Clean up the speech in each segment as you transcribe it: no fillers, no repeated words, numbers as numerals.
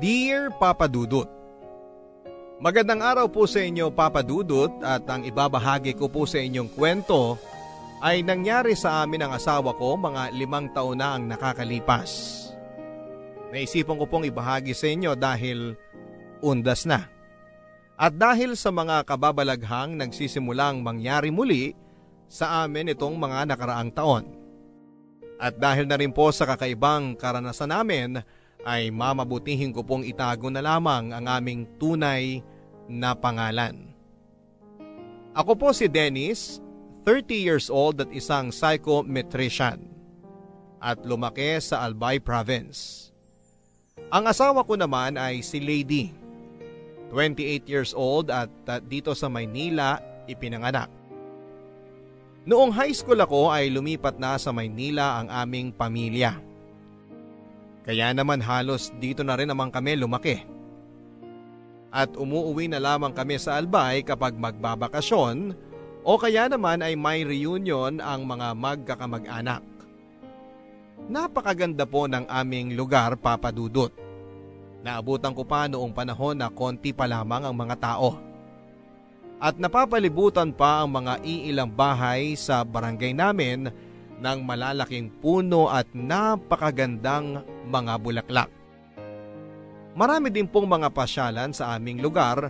Dear Papa Dudut, magandang araw po sa inyo Papa Dudut, at ang ibabahagi ko po sa inyong kwento ay nangyari sa amin ng asawa ko mga 5 taon na ang nakakalipas. Naisipan ko pong ibahagi sa inyo dahil undas na. At dahil sa mga kababalaghang nagsisimulang mangyari muli sa amin itong mga nakaraang taon. At dahil na rin po sa kakaibang karanasan namin, ay mamabutihin ko pong itago na lamang ang aming tunay na pangalan. Ako po si Dennis, 30 years old at isang psychometrician, at lumaki sa Albay Province. Ang asawa ko naman ay si Lady, 28 years old at dito sa Maynila ipinanganak. Noong high school ako ay lumipat na sa Maynila ang aming pamilya. Kaya naman halos dito na rin naman kami lumaki. At umuuwi na lamang kami sa Albay kapag magbabakasyon o kaya naman ay may reunion ang mga magkakamag-anak. Napakaganda po ng aming lugar, Papa Dudut. Naabutan ko pa noong panahon na konti pa lamang ang mga tao. At napapalibutan pa ang mga iilang bahay sa barangay namin ng malalaking puno at napakagandang mga bulaklak. Marami din pong mga pasyalan sa aming lugar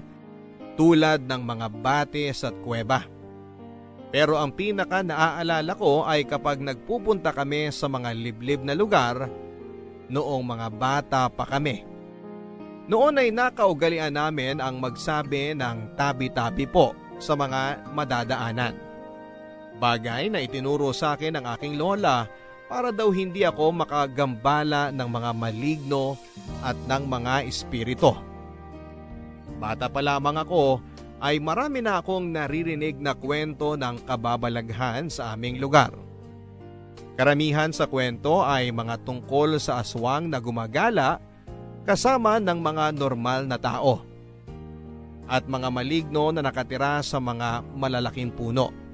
tulad ng mga batis at kuweba. Pero ang pinaka naaalala ko ay kapag nagpupunta kami sa mga liblib na lugar noong mga bata pa kami. Noon ay nakaugalian namin ang magsabi ng tabi-tabi po sa mga madadaanan. Bagay na itinuro sa akin ng aking lola para daw hindi ako makagambala ng mga maligno at ng mga espiritu. Bata pa lamang ako ay marami na akong naririnig na kwento ng kababalaghan sa aming lugar. Karamihan sa kwento ay mga tungkol sa aswang na gumagala kasama ng mga normal na tao at mga maligno na nakatira sa mga malalaking puno.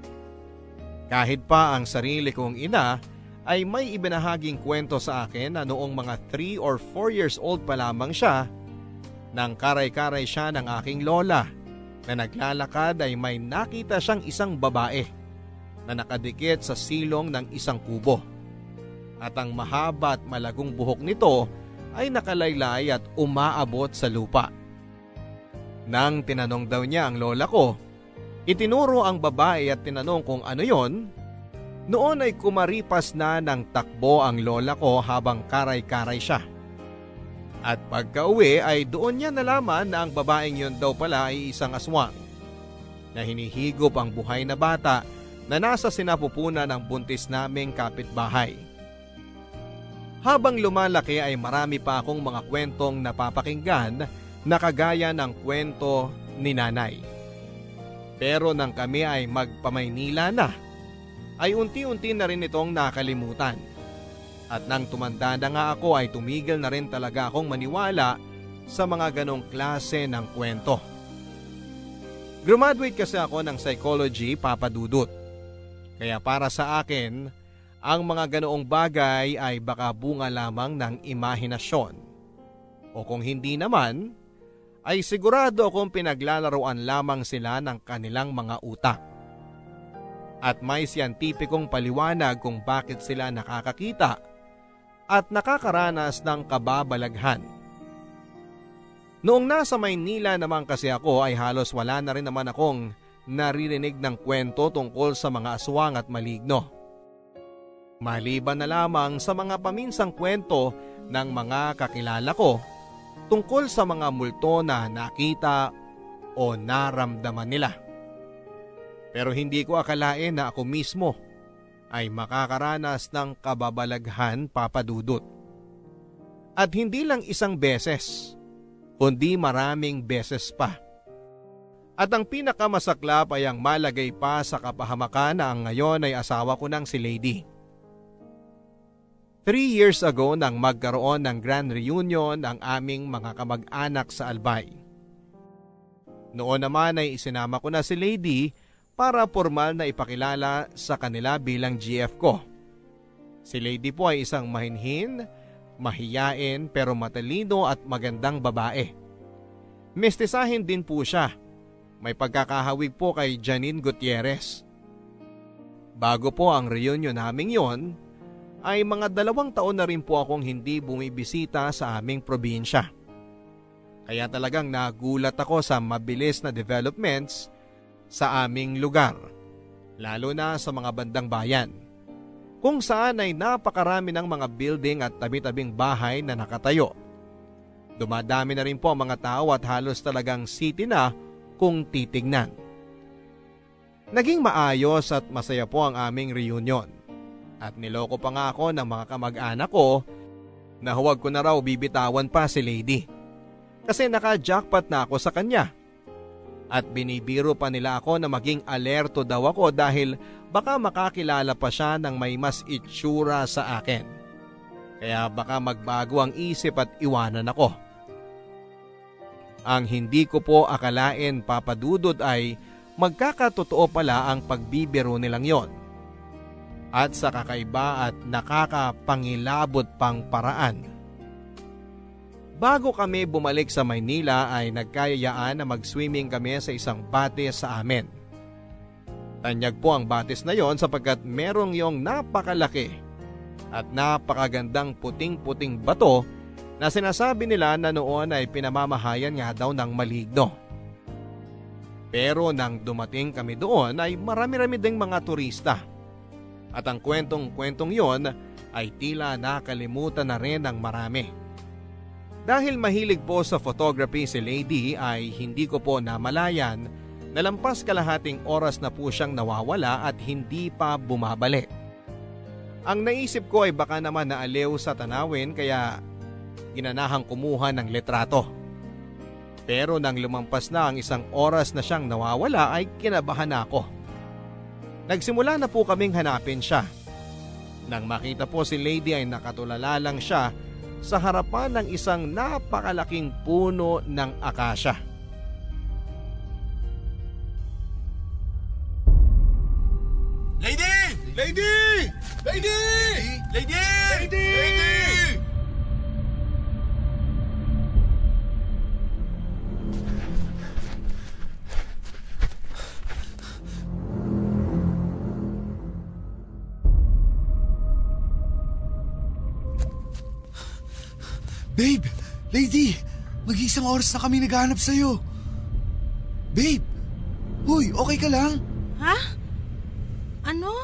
Kahit pa ang sarili kong ina ay may ibinahaging kwento sa akin na noong mga 3 or 4 years old pa lamang siya, nang karay-karay siya ng aking lola na naglalakad ay may nakita siyang isang babae na nakadikit sa silong ng isang kubo. At ang mahaba at malagong buhok nito ay nakalaylay at umaabot sa lupa. Nang tinanong daw niya ang lola ko, itinuro ang babae at tinanong kung ano yon. Noon ay kumaripas na ng takbo ang lola ko habang karay-karay siya. At pagka-uwi ay doon niya nalaman na ang babaeng yon daw pala ay isang aswang na hinihigop ang buhay na bata na nasa sinapupunan ng buntis naming kapitbahay. Habang lumalaki ay marami pa akong mga kwentong napapakinggan na kagaya ng kwento ni nanay. Pero nang kami ay magpamaynila na, ay unti-unti na rin itong nakalimutan. At nang tumanda na nga ako ay tumigil na rin talaga akong maniwala sa mga ganong klase ng kwento. Graduate kasi ako ng psychology, Papa Dudut. Kaya para sa akin, ang mga ganoong bagay ay baka bunga lamang ng imahinasyon. O kung hindi naman, ay sigurado akong pinaglalaroan lamang sila ng kanilang mga utak. At may siyentipikong paliwanag kung bakit sila nakakakita at nakakaranas ng kababalaghan. Noong nasa Maynila naman kasi ako ay halos wala na rin naman akong naririnig ng kwento tungkol sa mga aswang at maligno. Maliban na lamang sa mga paminsang kwento ng mga kakilala ko tungkol sa mga multo na nakita o naramdaman nila. Pero hindi ko akalain na ako mismo ay makakaranas ng kababalaghan, Papa Dudut. At hindi lang isang beses, kundi maraming beses pa. At ang pinakamasaklap ay ang malagay pa sa kapahamakan na ang ngayon ay asawa ko ng si Lady. 3 years ago nang magkaroon ng grand reunion ang aming mga kamag-anak sa Albay. Noon naman ay isinama ko na si Lady para formal na ipakilala sa kanila bilang GF ko. Si Lady po ay isang mahinhin, mahiyain pero matalino at magandang babae. Mestizahin din po siya. May pagkakahawig po kay Janine Gutierrez. Bago po ang reunion naming yon, ay mga 2 taon na rin po akong hindi bumibisita sa aming probinsya. Kaya talagang nagulat ako sa mabilis na developments sa aming lugar, lalo na sa mga bandang bayan, kung saan ay napakarami ng mga building at tabi-tabing bahay na nakatayo. Dumadami na rin po ang mga tao at halos talagang city na kung titignan. Naging maayos at masaya po ang aming reunion. At niloko pa nga ako ng mga kamag-anak ko na huwag ko na raw bibitawan pa si Lady. Kasi naka-jackpot na ako sa kanya. At binibiro pa nila ako na maging alerto daw ako dahil baka makakilala pa siya ng may mas itsura sa akin. Kaya baka magbago ang isip at iwanan ako. Ang hindi ko po akalain, Papa Dudut, ay magkakatotoo pala ang pagbibiro nilang yon. At sa kakaiba at nakakapangilabot pang paraan. Bago kami bumalik sa Maynila ay nagkayayaan na mag-swimming kami sa isang batis sa amin. Tanyag po ang batis na yon sapagkat merong yung napakalaki at napakagandang puting-puting bato na sinasabi nila na noon ay pinamamahayan nga daw ng maligno. Pero nang dumating kami doon ay marami-rami ding mga turista. At ang kwentong-kwentong yon ay tila nakalimutan na rin ng marami. Dahil mahilig po sa photography si Lady ay hindi ko po namalayan na lampas kalahating oras na po siyang nawawala at hindi pa bumabalik. Ang naisip ko ay baka naman naaliw sa tanawin kaya ginanahang kumuha ng litrato. Pero nang lumampas na ang 1 oras na siyang nawawala ay kinabahan ako. Nagsimula na po kaming hanapin siya. Nang makita po si Lady ay nakatulala lang siya sa harapan ng isang napakalaking puno ng akasya. Lady! Lady! Lady! Lady! Lady! Babe! Lady! Mag-1 oras na kami naghahanap sa'yo. Babe! Huy, okay ka lang? Ha? Ano?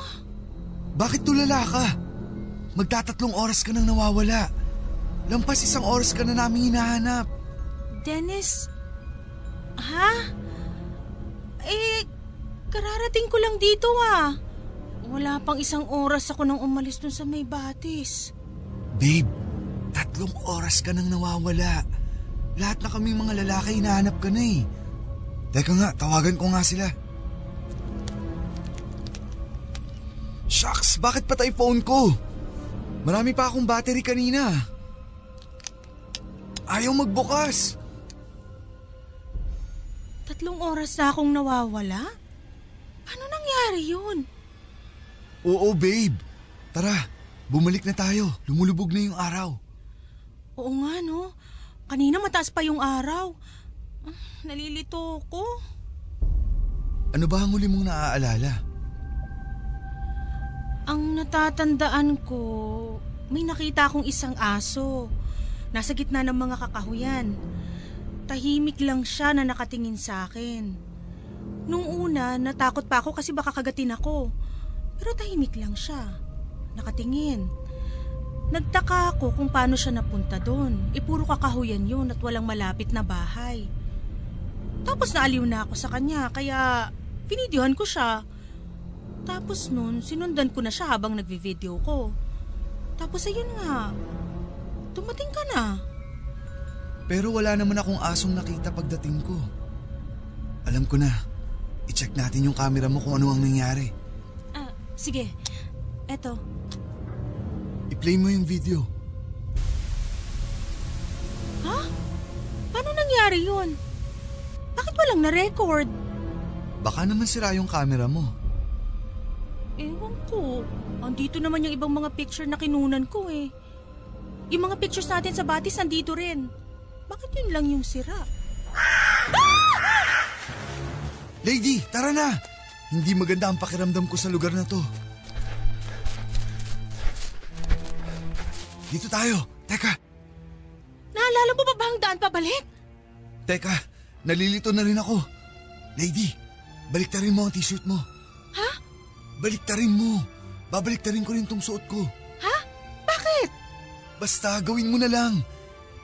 Bakit tulala ka? Magta3 oras ka nang nawawala. Lampas 1 oras ka na namin hinahanap. Dennis? Ha? Kararating ko lang dito ah. Wala pang 1 oras ako nang umalis dun sa may batis. Babe, 3 oras ka nang nawawala. Lahat na kaming mga lalaki hinahanap ka na eh. Teka nga, tawagan ko nga sila. Shucks, bakit patay phone ko? Marami pa akong battery kanina. Ayaw magbukas. 3 oras na akong nawawala? Paano nangyari yun? Oo, babe. Tara, bumalik na tayo. Lumulubog na yung araw. Oo nga no. Kanina mataas pa yung araw. Nalilito ko. Ano ba ang huli mong naaalala? Ang natatandaan ko, may nakita akong isang aso. Nasa gitna ng mga kakahuyan. Tahimik lang siya na nakatingin sa akin. Nung una, natakot pa ako kasi baka kagatin ako. Pero tahimik lang siya. Nakatingin. Nagtaka ako kung paano siya napunta doon. Puro kakahuyan yun at walang malapit na bahay. Tapos naaliw na ako sa kanya kaya binidyohan ko siya. Tapos nun, sinundan ko na siya habang nagvi-video ko. Tapos ayun nga, dumating ka na. Pero wala naman akong asong nakita pagdating ko. Alam ko na. I-check natin yung camera mo kung ano ang nangyari. Sige. Eto. I-play mo yung video. Ha? Paano nangyari yun? Bakit walang na-record? Baka naman sira yung camera mo. Ewan ko. Andito naman yung ibang mga picture na kinunan ko eh. Yung mga pictures natin sa batis nandito rin. Bakit yun lang yung sira? Lady, tara na! Hindi maganda ang pakiramdam ko sa lugar na to. Dito tayo. Teka. Naalala mo ba ang daan pabalik? Teka, nalilito na rin ako. Lady, baliktarin mo ang t-shirt mo. Ha? Baliktarin mo. Babaliktarin ko rin tong suot ko. Ha? Bakit? Basta gawin mo na lang.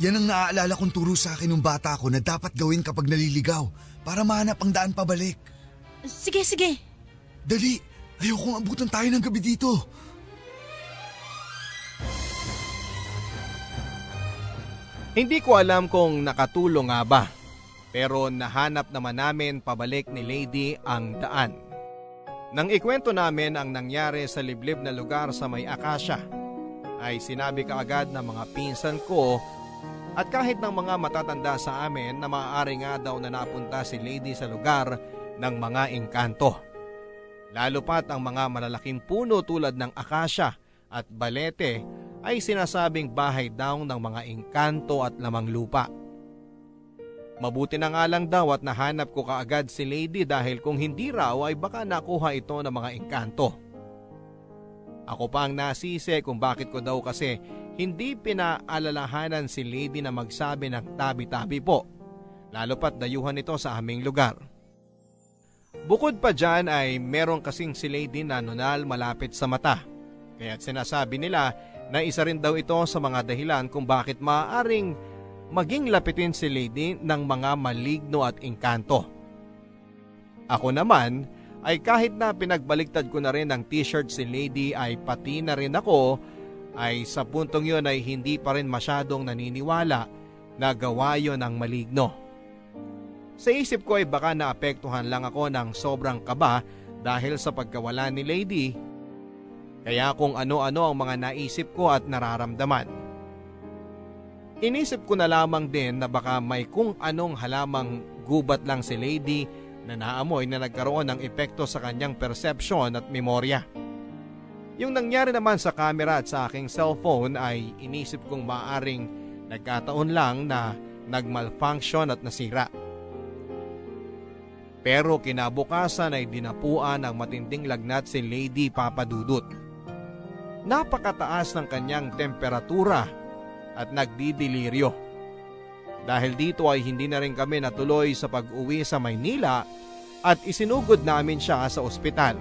Yan ang naaalala kong turo sa akin nung bata ko na dapat gawin kapag naliligaw para mahanap ang daan pabalik. Sige. Dali, ayokong abutan tayo ng gabi dito. Hindi ko alam kung nakatulong nga ba, pero nahanap naman namin pabalik ni Lady ang daan. Nang ikwento namin ang nangyari sa liblib na lugar sa may akasya, ay sinabi kaagad ng mga pinsan ko at kahit ng mga matatanda sa amin na maaari nga daw na napunta si Lady sa lugar ng mga engkanto. Lalo pat ang mga malalaking puno tulad ng akasya at balete ay sinasabing bahay daw ng mga engkanto at lamang lupa. Mabuti na nga lang daw at nahanap ko kaagad si Lady dahil kung hindi raw ay baka nakuha ito ng mga engkanto. Ako pa ang nasisi kung bakit ko daw kasi hindi pinaalalahanan si Lady na magsabi ng tabi-tabi po, lalo pat dayuhan ito sa aming lugar. Bukod pa dyan ay meron kasing si Lady na nunal malapit sa mata, kaya't sinasabi nila na isa rin daw ito sa mga dahilan kung bakit maaaring maging lapitin si Lady ng mga maligno at engkanto. Ako naman ay kahit na pinagbaliktad ko na rin ang t-shirt si Lady ay pati na rin ako ay sa puntong yun ay hindi pa rin masyadong naniniwala na gawa yun ng maligno. Sa isip ko ay baka naapektuhan lang ako ng sobrang kaba dahil sa pagkawala ni Lady, kaya kung ano-ano ang mga naisip ko at nararamdaman. Inisip ko na lamang din na baka may kung anong halamang gubat lang si Lady na naamoy na nagkaroon ng epekto sa kanyang perception at memorya. Yung nangyari naman sa camera at sa aking cellphone ay inisip kong maaaring nagkataon lang na nagmalfunction at nasira. Pero kinabukasan ay dinapuan ng matinding lagnat si Lady Papadudut. Napakataas ng kanyang temperatura at nagdidiliryo. Dahil dito ay hindi na rin kami natuloy sa pag-uwi sa Maynila at isinugod namin siya sa ospital.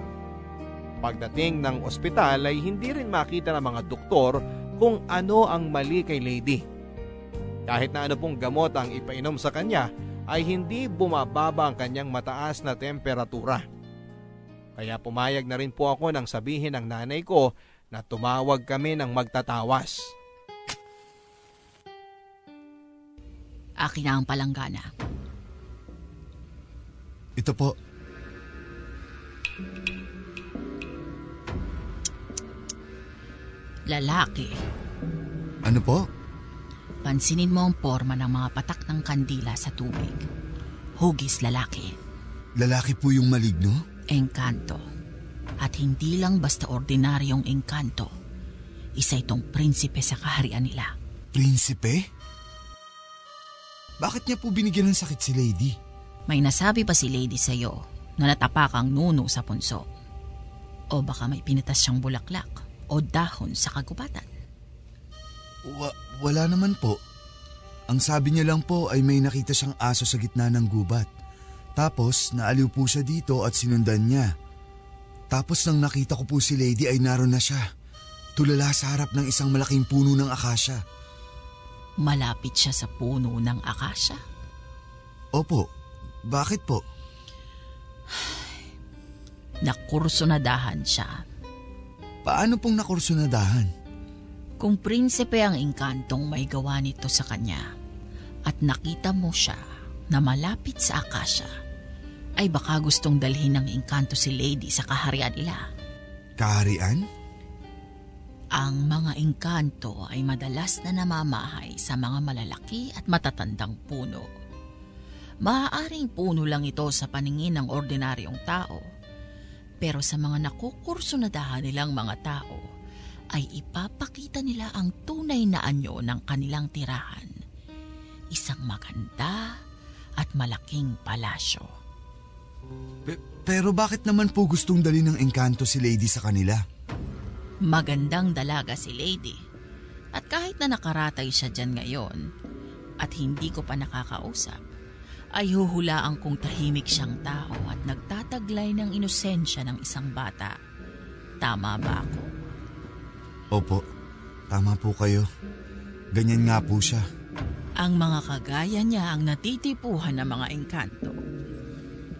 Pagdating ng ospital ay hindi rin makita ng mga doktor kung ano ang mali kay Lady. Kahit na ano pong gamot ang ipainom sa kanya ay hindi bumababa ang kanyang mataas na temperatura. Kaya pumayag na rin po ako nang sabihin ng nanay ko na tumawag kami ng magtatawas. Akin na ang palanggana. Ito po. Lalaki. Ano po? Pansinin mo ang forma ng mga patak ng kandila sa tubig. Hugis lalaki. Lalaki po yung maligno? Engkanto. At hindi lang basta ordinaryong engkanto. Isa itong prinsipe sa kaharian nila. Prinsipe? Bakit niya po binigyan ng sakit si Lady? May nasabi pa si Lady sa'yo na natapak ang nuno sa punso. O baka may pinitas siyang bulaklak o dahon sa kagubatan. Wala naman po. Ang sabi niya lang po ay may nakita siyang aso sa gitna ng gubat. Tapos naaliw po siya dito at sinundan niya. Tapos nang nakita ko po si Lady ay naroon na siya. Tulala sa harap ng isang malaking puno ng akasya. Malapit siya sa puno ng akasya? Opo. Bakit po? Nakursunadahan siya. Paano pong nakursunadahan? Kung prinsipe ang engkantong may gawa nito sa kanya at nakita mo siya na malapit sa akasya, ay baka gustong dalhin ng engkanto si Lady sa kaharian nila. Kaharian? Ang mga engkanto ay madalas na namamahay sa mga malalaki at matatandang puno. Maaaring puno lang ito sa paningin ng ordinaryong tao, pero sa mga nakukursunadahan nilang mga tao, ay ipapakita nila ang tunay na anyo ng kanilang tirahan. Isang maganda at malaking palasyo. Pero bakit naman po gustong dali ng engkanto si Lady sa kanila? Magandang dalaga si Lady. At kahit na nakaratay siya dyan ngayon at hindi ko pa nakakausap, ay huhulaan kong tahimik siyang tao at nagtataglay ng inosensya ng isang bata. Tama ba ako? Opo, tama po kayo. Ganyan nga po siya. Ang mga kagaya niya ang natitipuhan ng mga engkanto.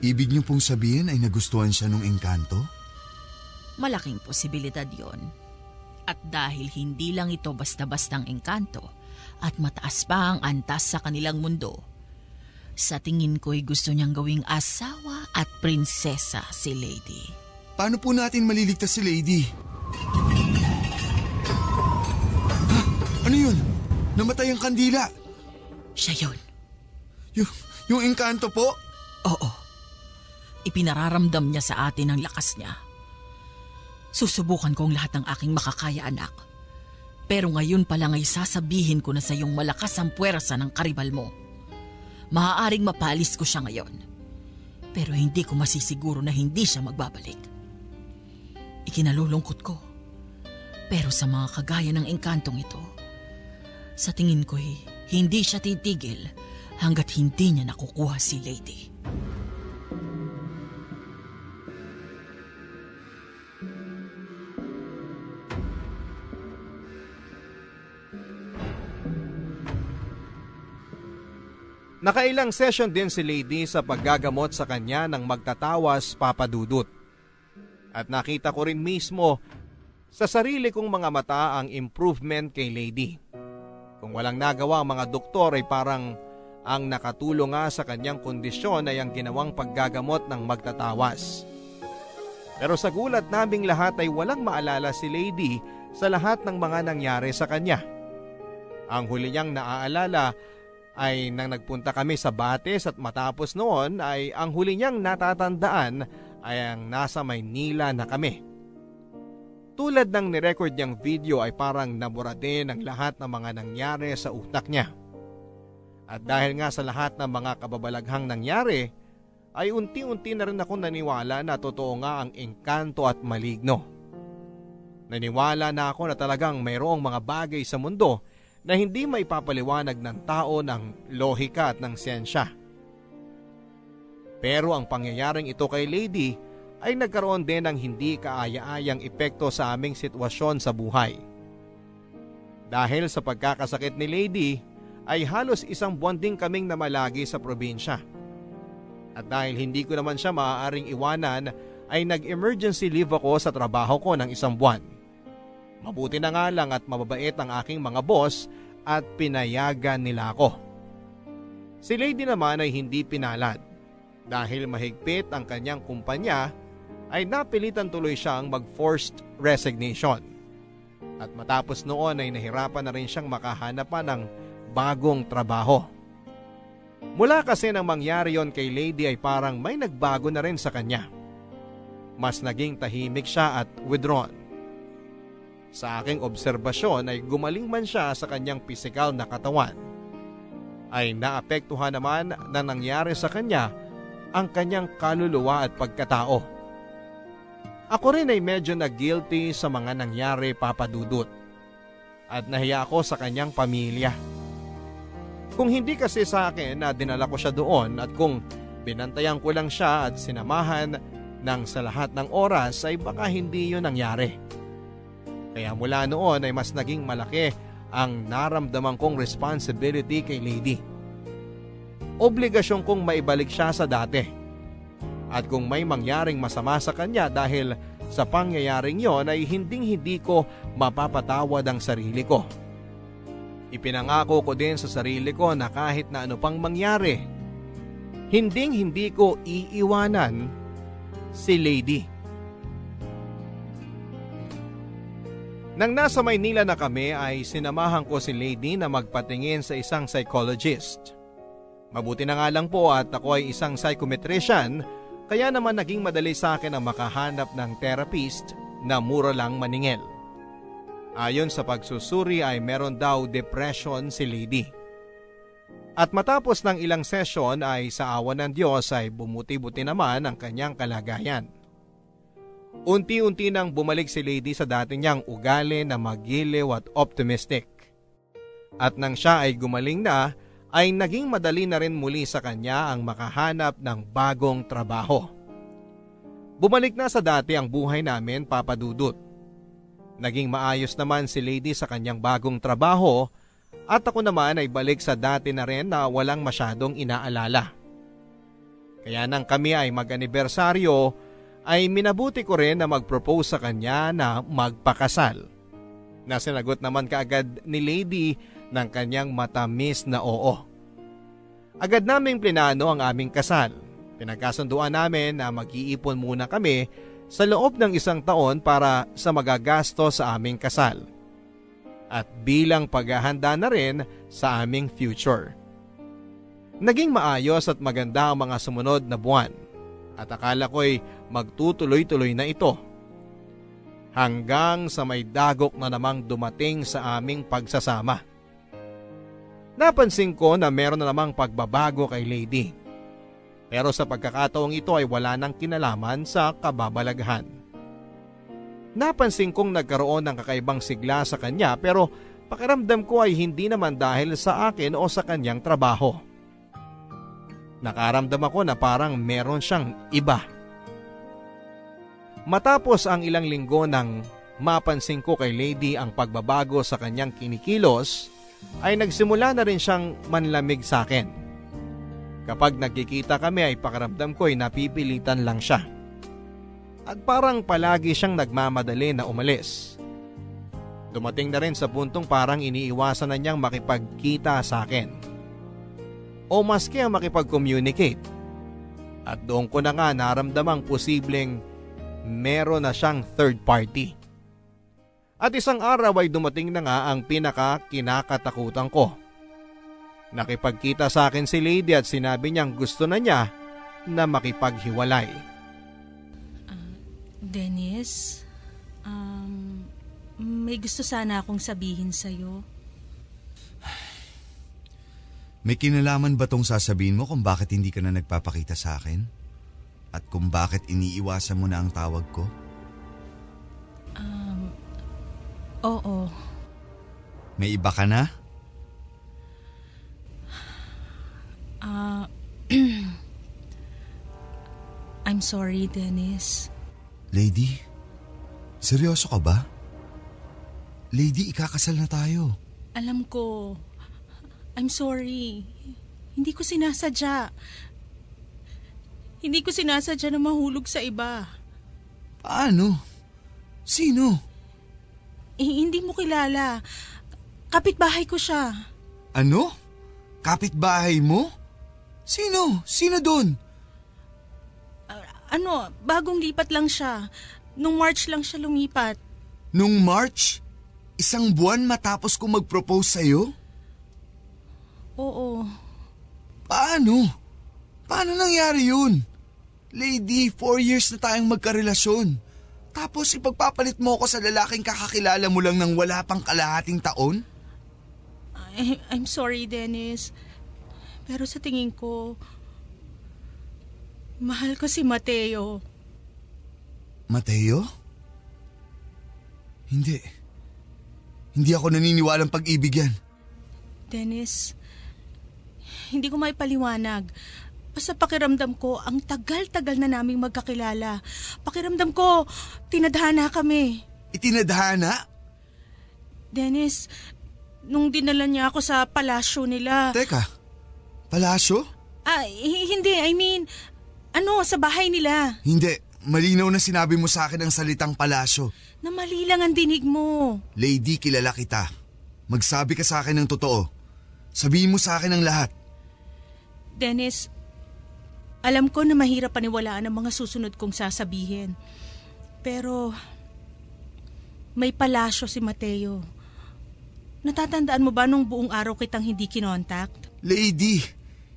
Ibig niyo pong sabihin ay nagustuhan siya ng engkanto? Malaking posibilidad yon. At dahil hindi lang ito basta-bastang engkanto at mataas pa ang antas sa kanilang mundo, sa tingin ko'y gusto niyang gawing asawa at prinsesa si Lady. Paano po natin maliligtas si Lady? Ano yun? Namatay ang kandila. Siya yun. Yung engkanto po? Oo. Ipinararamdam niya sa atin ang lakas niya. Susubukan ko ang lahat ng aking makakaya, anak. Pero ngayon pa lang ay sasabihin ko na sa iyong malakas ang puwersa ng karibal mo. Maaaring mapalis ko siya ngayon. Pero hindi ko masisiguro na hindi siya magbabalik. Ikinalulungkot ko. Pero sa mga kagaya ng engkantong ito, sa tingin ko'y hindi siya titigil hanggat hindi niya nakukuha si Lady. Nakailang session din si Lady sa paggagamot sa kanya ng magtatawas Papa Dudut. At nakita ko rin mismo sa sarili kong mga mata ang improvement kay Lady. Kung walang nagawa ang mga doktor ay parang ang nakatulong nga sa kanyang kondisyon ay ang ginawang paggagamot ng magtatawas. Pero sa gulat naming lahat ay walang maalala si Lady sa lahat ng mga nangyari sa kanya. Ang huli niyang naaalala ay nang nagpunta kami sa Bates at matapos noon ay ang huli niyang natatandaan ay ang nasa Maynila na kami. Tulad ng nirecord niyang video ay parang nabura din ang lahat ng mga nangyari sa utak niya. At dahil nga sa lahat ng mga kababalaghang nangyari, ay unti-unti na rin ako naniwala na totoo nga ang engkanto at maligno. Naniwala na ako na talagang mayroong mga bagay sa mundo na hindi maipapaliwanag ng tao ng lohika at ng siyensya. Pero ang pangyayaring ito kay Lady ay nagkaroon din ng hindi kaaya-ayang epekto sa aming sitwasyon sa buhay. Dahil sa pagkakasakit ni Lady ay halos 1 buwan din kaming namalagi sa probinsya. At dahil hindi ko naman siya maaaring iwanan ay nag-emergency leave ako sa trabaho ko ng 1 buwan. Mabuti na nga lang at mababait ang aking mga boss at pinayagan nila ako. Si Lady naman ay hindi pinalad. Dahil mahigpit ang kanyang kumpanya ay napilitan tuloy siyang mag-forced resignation. At matapos noon ay nahirapan na rin siyang makahanap pa ng bagong trabaho. Mula kasi nang mangyari yon kay Lady ay parang may nagbago na rin sa kanya. Mas naging tahimik siya at withdrawn. Sa aking obserbasyon ay gumaling man siya sa kanyang pisikal na katawan. Ay naapektuhan naman na nangyari sa kanya ang kanyang kaluluwa at pagkatao. Ako rin ay medyo na-guilty sa mga nangyari, Papa Dudut. At nahiya ako sa kanyang pamilya. Kung hindi kasi sa akin na dinala ko siya doon at kung binantayan ko lang siya at sinamahan ng sa lahat ng oras ay baka hindi yun nangyari. Kaya mula noon ay mas naging malaki ang naramdaman kong responsibility kay Lady. Obligasyon kong maibalik siya sa dati. At kung may mangyaring masama sa kanya dahil sa pangyayaring yon ay hindi ko mapapatawad ang sarili ko. Ipinangako ko din sa sarili ko na kahit na ano pang mangyari, hindi ko iiwanan si Lady. Nang nasa Maynila na kami ay sinamahan ko si Lady na magpatingin sa isang psychologist. Mabuti na nga lang po at ako ay isang psychometrician kaya naman naging madali sa akin ang makahanap ng therapist na mura lang maningil. Ayon sa pagsusuri ay meron daw depression si Lady. At matapos ng ilang session ay sa awa ng Diyos ay bumuti-buti naman ang kanyang kalagayan. Unti-unti nang bumalik si Lady sa dati niyang ugali na magiliw at optimistic. At nang siya ay gumaling na, ay naging madali na rin muli sa kanya ang makahanap ng bagong trabaho. Bumalik na sa dati ang buhay namin, Papa Dudut. Naging maayos naman si Lady sa kanyang bagong trabaho at ako naman ay balik sa dati na rin na walang masyadong inaalala. Kaya nang kami ay mag-anibersaryo ay minabuti ko rin na mag-propose sa kanya na magpakasal. Nasinagot naman kaagad ni Lady ng kanyang matamis na oo. Agad naming plinano ang aming kasal. Pinagkasunduan namin na mag-iipon muna kami sa loob ng 1 taon para sa magagasto sa aming kasal. At bilang paghahanda na rin sa aming future. Naging maayos at maganda ang mga sumunod na buwan. At akala ko'y magtutuloy-tuloy na ito. Hanggang sa may dagok na namang dumating sa aming pagsasama. Napansin ko na meron na namang pagbabago kay Lady. Pero sa pagkakataong ito ay wala nang kinalaman sa kababalaghan. Napansin kong nagkaroon ng kakaibang sigla sa kanya pero pakiramdam ko ay hindi naman dahil sa akin o sa kanyang trabaho. Nakaramdam ako na parang meron siyang iba. Matapos ang ilang linggo nang mapansin ko kay Lady ang pagbabago sa kanyang kinikilos, ay nagsimula na rin siyang manlamig sa akin. Kapag nagkikita kami ay pakiramdam ko ay napipilitan lang siya. At parang palagi siyang nagmamadali na umalis. Dumating na rin sa puntong parang iniiwasan na niyang makipagkita sa akin. O maski ang makipag-communicate. At doon ko na nga naramdamang posibleng meron na siyang third party. At isang araw ay dumating na nga ang pinaka-kinakatakutan ko. Nakipagkita sa akin si Lady at sinabi niyang gusto na niya na makipaghiwalay. Dennis, may gusto sana akong sabihin sa'yo. May kinalaman ba tong sasabihin mo kung bakit hindi ka na nagpapakita sa akin? At kung bakit iniiwasan mo na ang tawag ko? Oo. May iba ka na? I'm sorry, Dennis. Lady, seryoso ka ba? Lady, ikakasal na tayo. Alam ko. I'm sorry. Hindi ko sinasadya. Hindi ko sinasadya na mahulog sa iba. Paano? Sino? Hindi mo kilala. Kapitbahay ko siya. Ano? Kapitbahay mo? Sino? Sino doon? Bagong lipat lang siya. Nung March lang siya lumipat. Nung March? 1 buwan matapos ko mag-propose sa'yo? Oo. Paano? Paano nangyari yun? Lady, 4 years na tayong magkarelasyon. Tapos ipagpapalit mo ako sa lalaking kakakilala mo lang ng wala pang kalahating taon? I'm sorry, Dennis. Pero sa tingin ko, mahal ko si Mateo. Mateo? Hindi. Hindi ako naniniwalang pag-ibig yan. Dennis, hindi ko maipaliwanag. Basta pakiramdam ko, ang tagal-tagal na naming magkakilala. Pakiramdam ko, tinadhana kami. Itinadhana? Dennis, nung dinala niya ako sa palasyo nila. Teka, palasyo? Hindi. I mean, sa bahay nila. Hindi, malinaw na sinabi mo sa akin ang salitang palasyo. Na mali lang ang dinig mo. Lady, kilala kita. Magsabi ka sa akin ng totoo. Sabihin mo sa akin ang lahat. Dennis, alam ko na mahirap paniwalaan ang mga susunod kong sasabihin. Pero, may palasyo si Mateo. Natatandaan mo ba nung buong araw kitang hindi kinontak? Lady,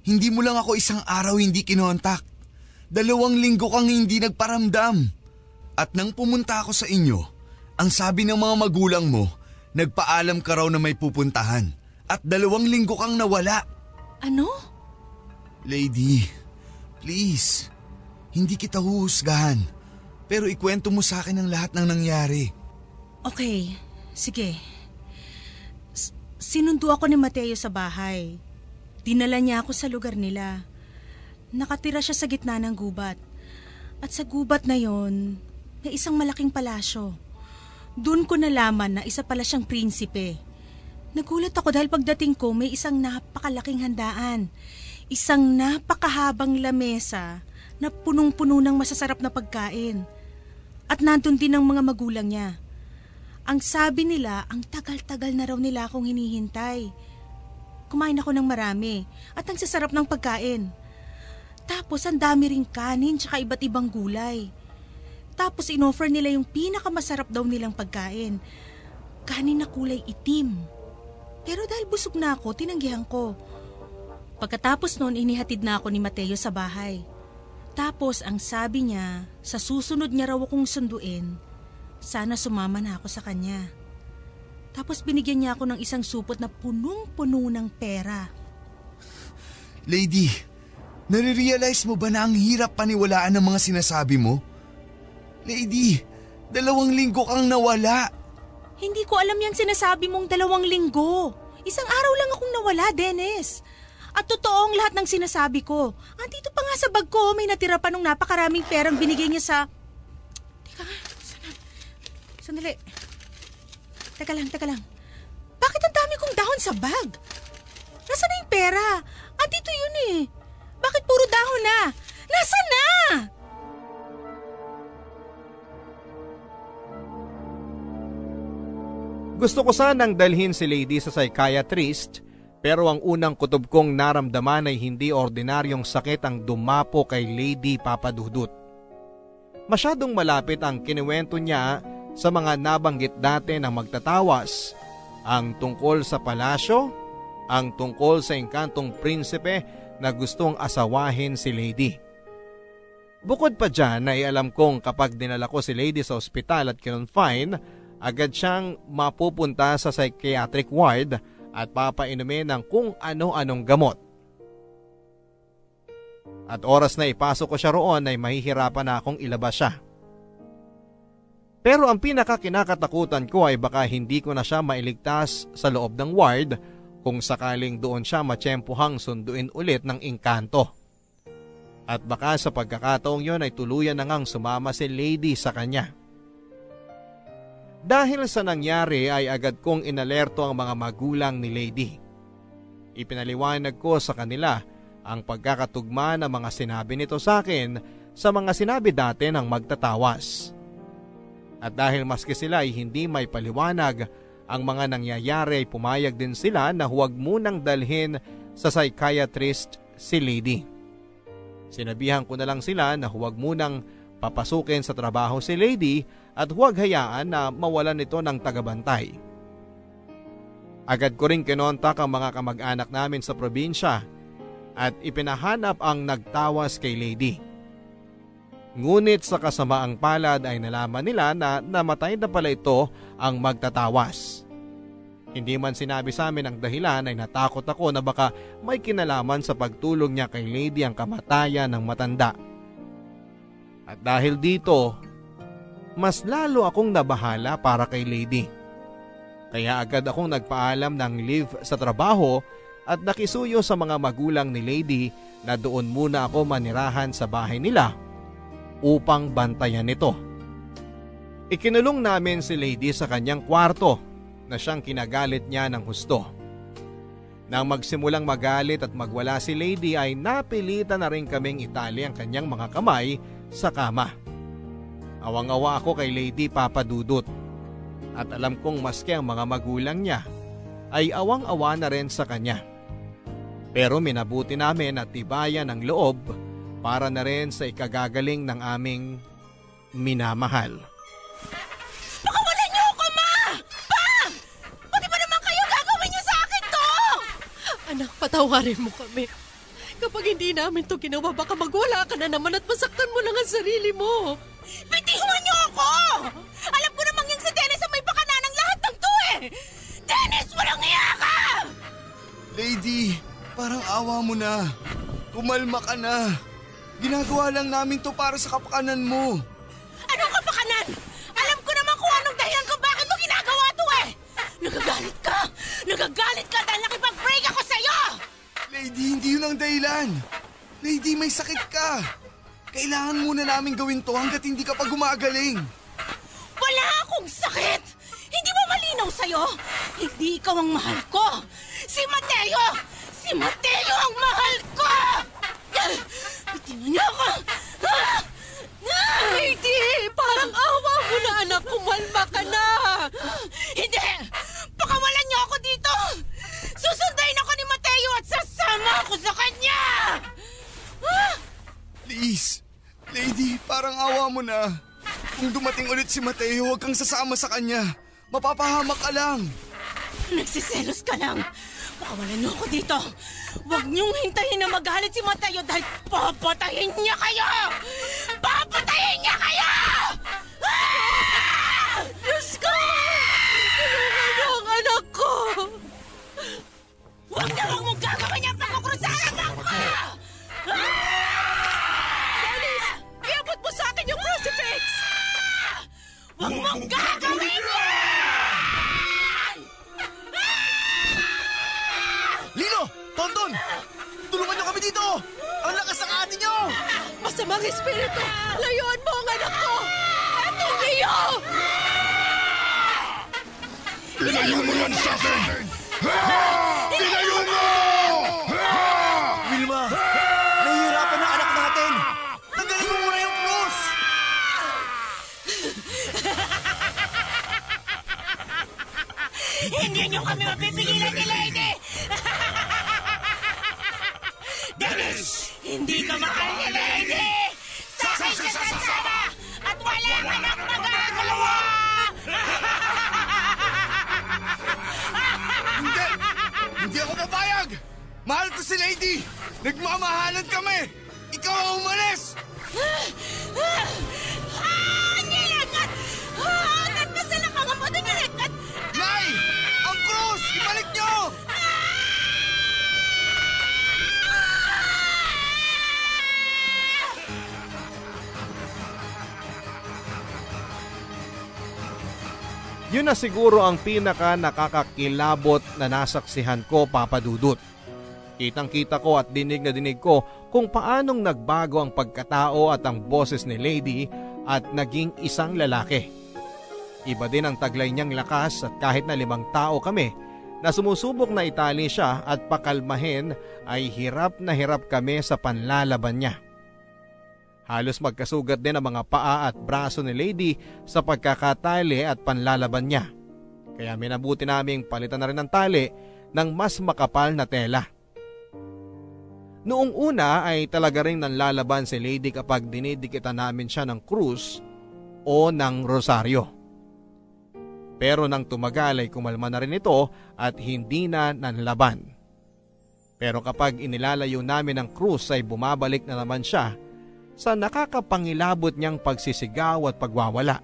hindi mo lang ako 1 araw hindi kinontak. 2 linggo kang hindi nagparamdam. At nang pumunta ako sa inyo, ang sabi ng mga magulang mo, Nagpaalam ka raw na may pupuntahan at 2 linggo kang nawala. Ano? Lady, please, hindi kita huhusgahan. Pero ikwento mo sa akin ang lahat ng nangyari. Okay, sige. Sinundo ako ni Mateo sa bahay. Dinala niya ako sa lugar nila. Nakatira siya sa gitna ng gubat. At sa gubat na yon, may isang malaking palasyo. Doon ko nalaman na isa pala siyang prinsipe. Nagulat ako dahil pagdating ko may isang napakalaking handaan. Isang napakahabang lamesa na punong-puno ng masasarap na pagkain. At nandun din ang mga magulang niya. Ang sabi nila, ang tagal-tagal na raw nila akong hinihintay. Kumain ako ng marami at ang sasarap ng pagkain. Tapos ang dami ring kanin tsaka iba't ibang gulay. Tapos inoffer nila yung pinakamasarap daw nilang pagkain. Kanin na kulay itim. Pero dahil busog na ako, tinanggihan ko. Pagkatapos noon, inihatid na ako ni Mateo sa bahay. Tapos ang sabi niya, sa susunod niya raw akong sunduin, sana sumama na ako sa kanya. Tapos binigyan niya ako ng isang supot na punong-puno ng pera. Lady, nare-realize mo ba na ang hirap paniwalaan ng mga sinasabi mo? Lady, 2 linggo kang nawala. Hindi ko alam yung sinasabi mong 2 linggo. Isang araw lang akong nawala, Dennis. At totoo ang lahat ng sinasabi ko. Andito pa nga sa bag ko, may natira pa nung napakaraming perang binigay niya sa... Teka nga, sandali. Teka lang. Bakit ang dami kong dahon sa bag? Nasaan na yung pera? Andito yun eh. Bakit puro dahon na? Nasaan na? Gusto ko sanang dalhin si Lady sa psychiatrist, pero ang unang kutob kong naramdaman ay hindi ordinaryong sakit ang dumapo kay Lady Papadudut. Masyadong malapit ang kinuwento niya sa mga nabanggit dati ng magtatawas, ang tungkol sa palasyo, ang tungkol sa engkantong prinsipe na gustong asawahin si Lady. Bukod pa dyan ay alam kong kapag dinala ko si Lady sa ospital at kinonfine, agad siyang mapupunta sa psychiatric ward at papainumin ng kung ano-anong gamot. At oras na ipasok ko siya roon ay mahihirapan na akong ilabas siya. Pero ang pinakakinakatakutan ko ay baka hindi ko na siya mailigtas sa loob ng ward kung sakaling doon siya matsyempohang sunduin ulit ng engkanto. At baka sa pagkakataong yon ay tuluyan na ngang sumama si Lady sa kanya. Dahil sa nangyari ay agad kong inalerto ang mga magulang ni Lady. Ipinaliwanag ko sa kanila ang pagkakatugma ng mga sinabi nito sa akin sa mga sinabi dati ng magtatawas. At dahil maski sila ay hindi may paliwanag ang mga nangyayari ay pumayag din sila na huwag munang dalhin sa psychiatrist si Lady. Sinabihan ko na lang sila na huwag munang papasukin sa trabaho si Lady at huwag hayaan na mawalan ito ng tagabantay. Agad ko rin kinontak ang mga kamag-anak namin sa probinsya at ipinahanap ang nagtawas kay Lady. Ngunit sa kasamaang palad ay nalaman nila na namatay na pala ito ang magtatawas. Hindi man sinabi sa amin ang dahilan ay natakot ako na baka may kinalaman sa pagtulong niya kay Lady ang kamatayan ng matanda. At dahil dito, mas lalo akong nabahala para kay Lady. Kaya agad akong nagpaalam ng leave sa trabaho at nakisuyo sa mga magulang ni Lady na doon muna ako manirahan sa bahay nila upang bantayan ito. Ikinulong namin si Lady sa kanyang kwarto na siyang kinagalit niya ng husto. Nang magsimulang magalit at magwala si Lady ay napilitan na rin kaming itali ang kanyang mga kamay sa kama. Awang-awa ako kay Lady Papadudut at alam kong maski ang mga magulang niya ay awang-awa na rin sa kanya. Pero minabuti namin at tibayan ang loob para na rin sa ikagagaling ng aming minamahal. Pakawalan niyo ako, Ma! Pa! Pati ba naman kayo gagawin niyo sa akin to? Anak, patawarin mo kami. Kapag hindi namin to ginawa, baka magwala ka na naman at masaktan mo lang ang sarili mo. Bitiwan niyo ako! Alam ko namang yung si Dennis ang may pakana ng lahat ng to eh! Dennis, walang iya ka! Lady, parang awa mo na. Kumalma ka na. Ginagawa lang namin to para sa kapakanan mo. Anong kapakanan? Alam ko naman kung anong dahilan kung bakit mo ginagawa to eh! Nagagalit ka! Nagagalit ka dahil nakipag-break ako sa'yo! Lady, hindi yun ang dahilan. Lady, may sakit ka. Kailangan muna namin gawin to hanggat hindi ka pa gumagaling. Wala akong sakit! Hindi ba malinaw sa'yo? Hindi ikaw ang mahal ko! Si Mateo! Si Mateo ang mahal ko! Tingnan niya ako! Lady, parang awa mo na anak, kumalma ka na! Hindi! Pakawalan niyo ako dito! Susundayin ako ni Mateo at sasama ako sa kanya! Please, Lady, parang awa mo na. Kung dumating ulit si Mateo, huwag kang sasama sa kanya. Mapapahamak ka lang. Nagsiselos ka lang. Pakawalan niyo ako dito. Huwag niyong hintayin na magalit si Mateo dahil papatayin niya kayo! Papatayin niya kayo! Diyos ko! Tulungan niyo ang anak ko! Huwag na huwag mong gagawin niya pagkukrusahan ako! Dennis, iabot mo sa akin yung crucifix! Huwag mong gagawin yan! Lino! Tonton! Tulungan niyo kami dito! Ang lakas ng ate niyo! Masamang espiritu! Layuan mo ang anak ko! Etong iyo! Ilayo mo yan sa akin! Ilayo mo! Wilma! Nahihirapan ang anak natin! Tanggalin mo muna yung cross! Hindi niyo kami mapipigilan ni Lady! Dennis! Hindi ka mahal ni Lady! Sa akin siya sasama! At wala ka nang magagawa! Hindi! Hindi ako papayag! Mahal ko si Lady! Nagmamahalan kami! Ikaw ang umalis! Nilagat! Nagpasal ang mga mo nilagat! Nay! Ang cross! Ibalik niyo! Yun na siguro ang pinaka nakakakilabot na nasaksihan ko, Papa Dudut. Kitang-kita ko at dinig na dinig ko kung paanong nagbago ang pagkatao at ang boses ni Lady at naging isang lalaki. Iba din ang taglay niyang lakas at kahit na 5 tao kami na sumusubok na itali siya at pakalmahin ay hirap na hirap kami sa panlalaban niya. Halos magkasugat din ang mga paa at braso ni Lady sa pagkakatali at panlalaban niya. Kaya minabuti naming palitan na rin ng tali ng mas makapal na tela. Noong una ay talaga rin nanlalaban si Lady kapag dinidikitan namin siya ng krus o ng rosaryo. Pero nang tumagal ay kumalma na rin ito at hindi na nanlaban. Pero kapag inilalayo namin ang krus ay bumabalik na naman siya sa nakakapangilabot niyang pagsisigaw at pagwawala.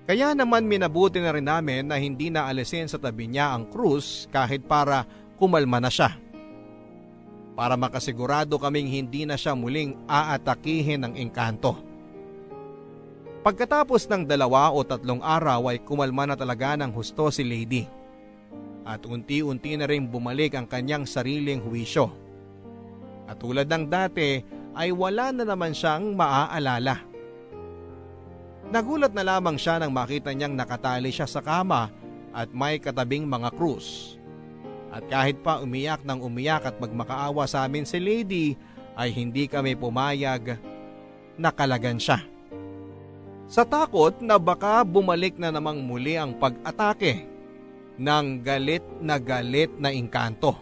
Kaya naman minabuti na rin namin na hindi na alisin sa tabi niya ang krus kahit para kumalma na siya. Para makasigurado kaming hindi na siya muling aatakihin ng engkanto. Pagkatapos ng 2 o 3 araw ay kumalma na talaga ng husto si Lady. At unti-unti na rin bumalik ang kanyang sariling huwisyo. At tulad ng dati ay wala na naman siyang maaalala. Nagulat na lamang siya nang makita niyang nakatali siya sa kama at may katabing mga krus. At kahit pa umiyak ng umiyak at magmakaawa sa amin si Lady ay hindi kami pumayag na kalagan siya. Sa takot na baka bumalik na namang muli ang pag-atake ng galit na engkanto.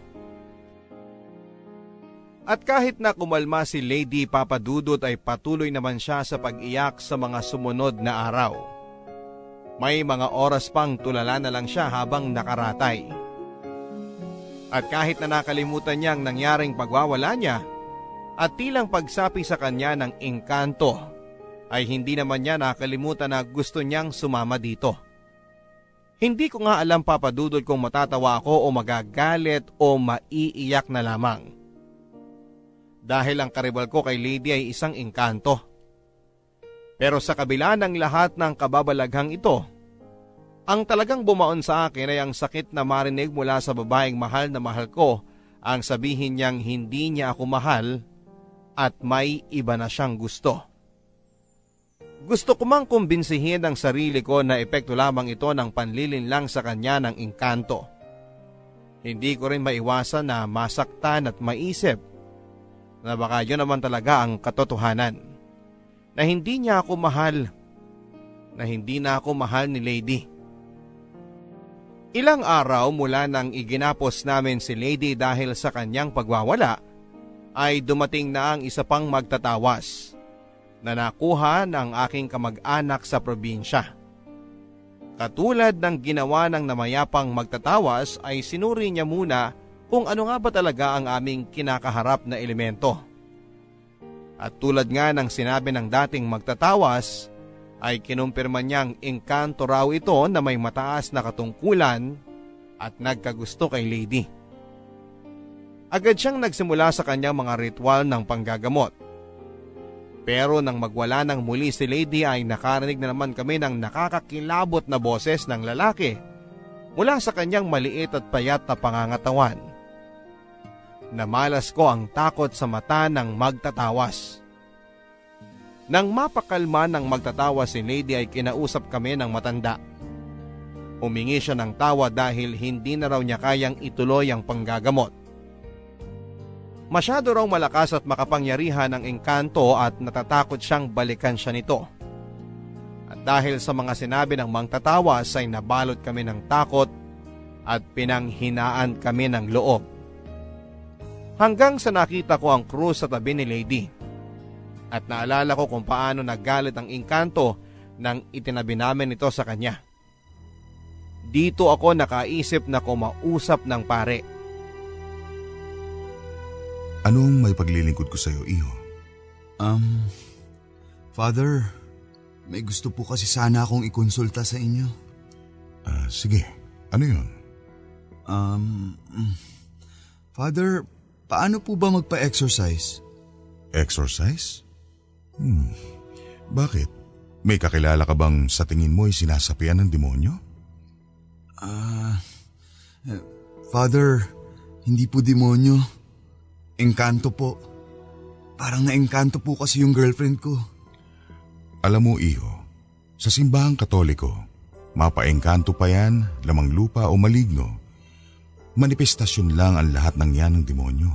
At kahit na kumalma si Lady, Papa Dudut ay patuloy naman siya sa pag-iyak sa mga sumunod na araw. May mga oras pang tulala na lang siya habang nakaratay. At kahit na nakalimutan niya ang nangyaring pagwawala niya at tilang pagsapi sa kanya ng engkanto, ay hindi naman niya nakalimutan na gusto niyang sumama dito. Hindi ko nga alam, Papa Dudut, kung matatawa ako o magagalit o maiiyak na lamang. Dahil ang karibal ko kay Lady ay isang engkanto. Pero sa kabila ng lahat ng kababalaghang ito, ang talagang bumaon sa akin ay ang sakit na marinig mula sa babaeng mahal na mahal ko ang sabihin niyang hindi niya ako mahal at may iba na siyang gusto. Gusto ko mang kumbinsihin ang sarili ko na epekto lamang ito ng panlilinlang sa kanya ng engkanto. Hindi ko rin maiwasan na masaktan at maisip na baka yun naman talaga ang katotohanan. Na hindi niya ako mahal. Na hindi na ako mahal ni Lady. Ilang araw mula nang iginapos namin si Lady dahil sa kanyang pagwawala, ay dumating na ang isa pang magtatawas na nakuha ng aking kamag-anak sa probinsya. Katulad ng ginawa ng namayapang magtatawas ay sinuri niya muna kung ano nga ba talaga ang aming kinakaharap na elemento. At tulad nga ng sinabi ng dating magtatawas, ay kinumpirma niyang engkanto raw ito na may mataas na katungkulan at nagkagusto kay Lady. Agad siyang nagsimula sa kanyang mga ritual ng panggagamot. Pero nang magwala ng muli si Lady ay nakarinig na naman kami ng nakakakilabot na boses ng lalaki mula sa kanyang maliit at payat na pangangatawan. Namalas ko ang takot sa mata ng magtatawas. Nang mapakalma ng magtatawas si Lady ay kinausap kami ng matanda. Humingi siya ng tawa dahil hindi na raw niya kayang ituloy ang panggagamot. Masyado raw malakas at makapangyarihan ang engkanto at natatakot siyang balikan siya nito. At dahil sa mga sinabi ng magtatawas ay nabalot kami ng takot at pinanghinaan kami ng loob. Hanggang sa nakita ko ang krus sa tabi ni Lady. At naalala ko kung paano naggalit ang engkanto nang itinabi namin ito sa kanya. Dito ako nakaisip na kumausap ng pare. Anong may paglilingkod ko sa iyo, iho? Father, may gusto po kasi sana akong ikonsulta sa inyo. Sige, ano yun? Father, paano po ba magpa-exercise? Exercise? Bakit? May kakilala ka bang sa tingin mo ay sinasapian ng demonyo? Father, hindi po demonyo. Engkanto po. Parang na-engkanto po kasi yung girlfriend ko. Alam mo, iho, sa simbahang Katoliko, mapaengkanto pa yan, lamang lupa o maligno. Manifestasyon lang ang lahat ng yan ng demonyo.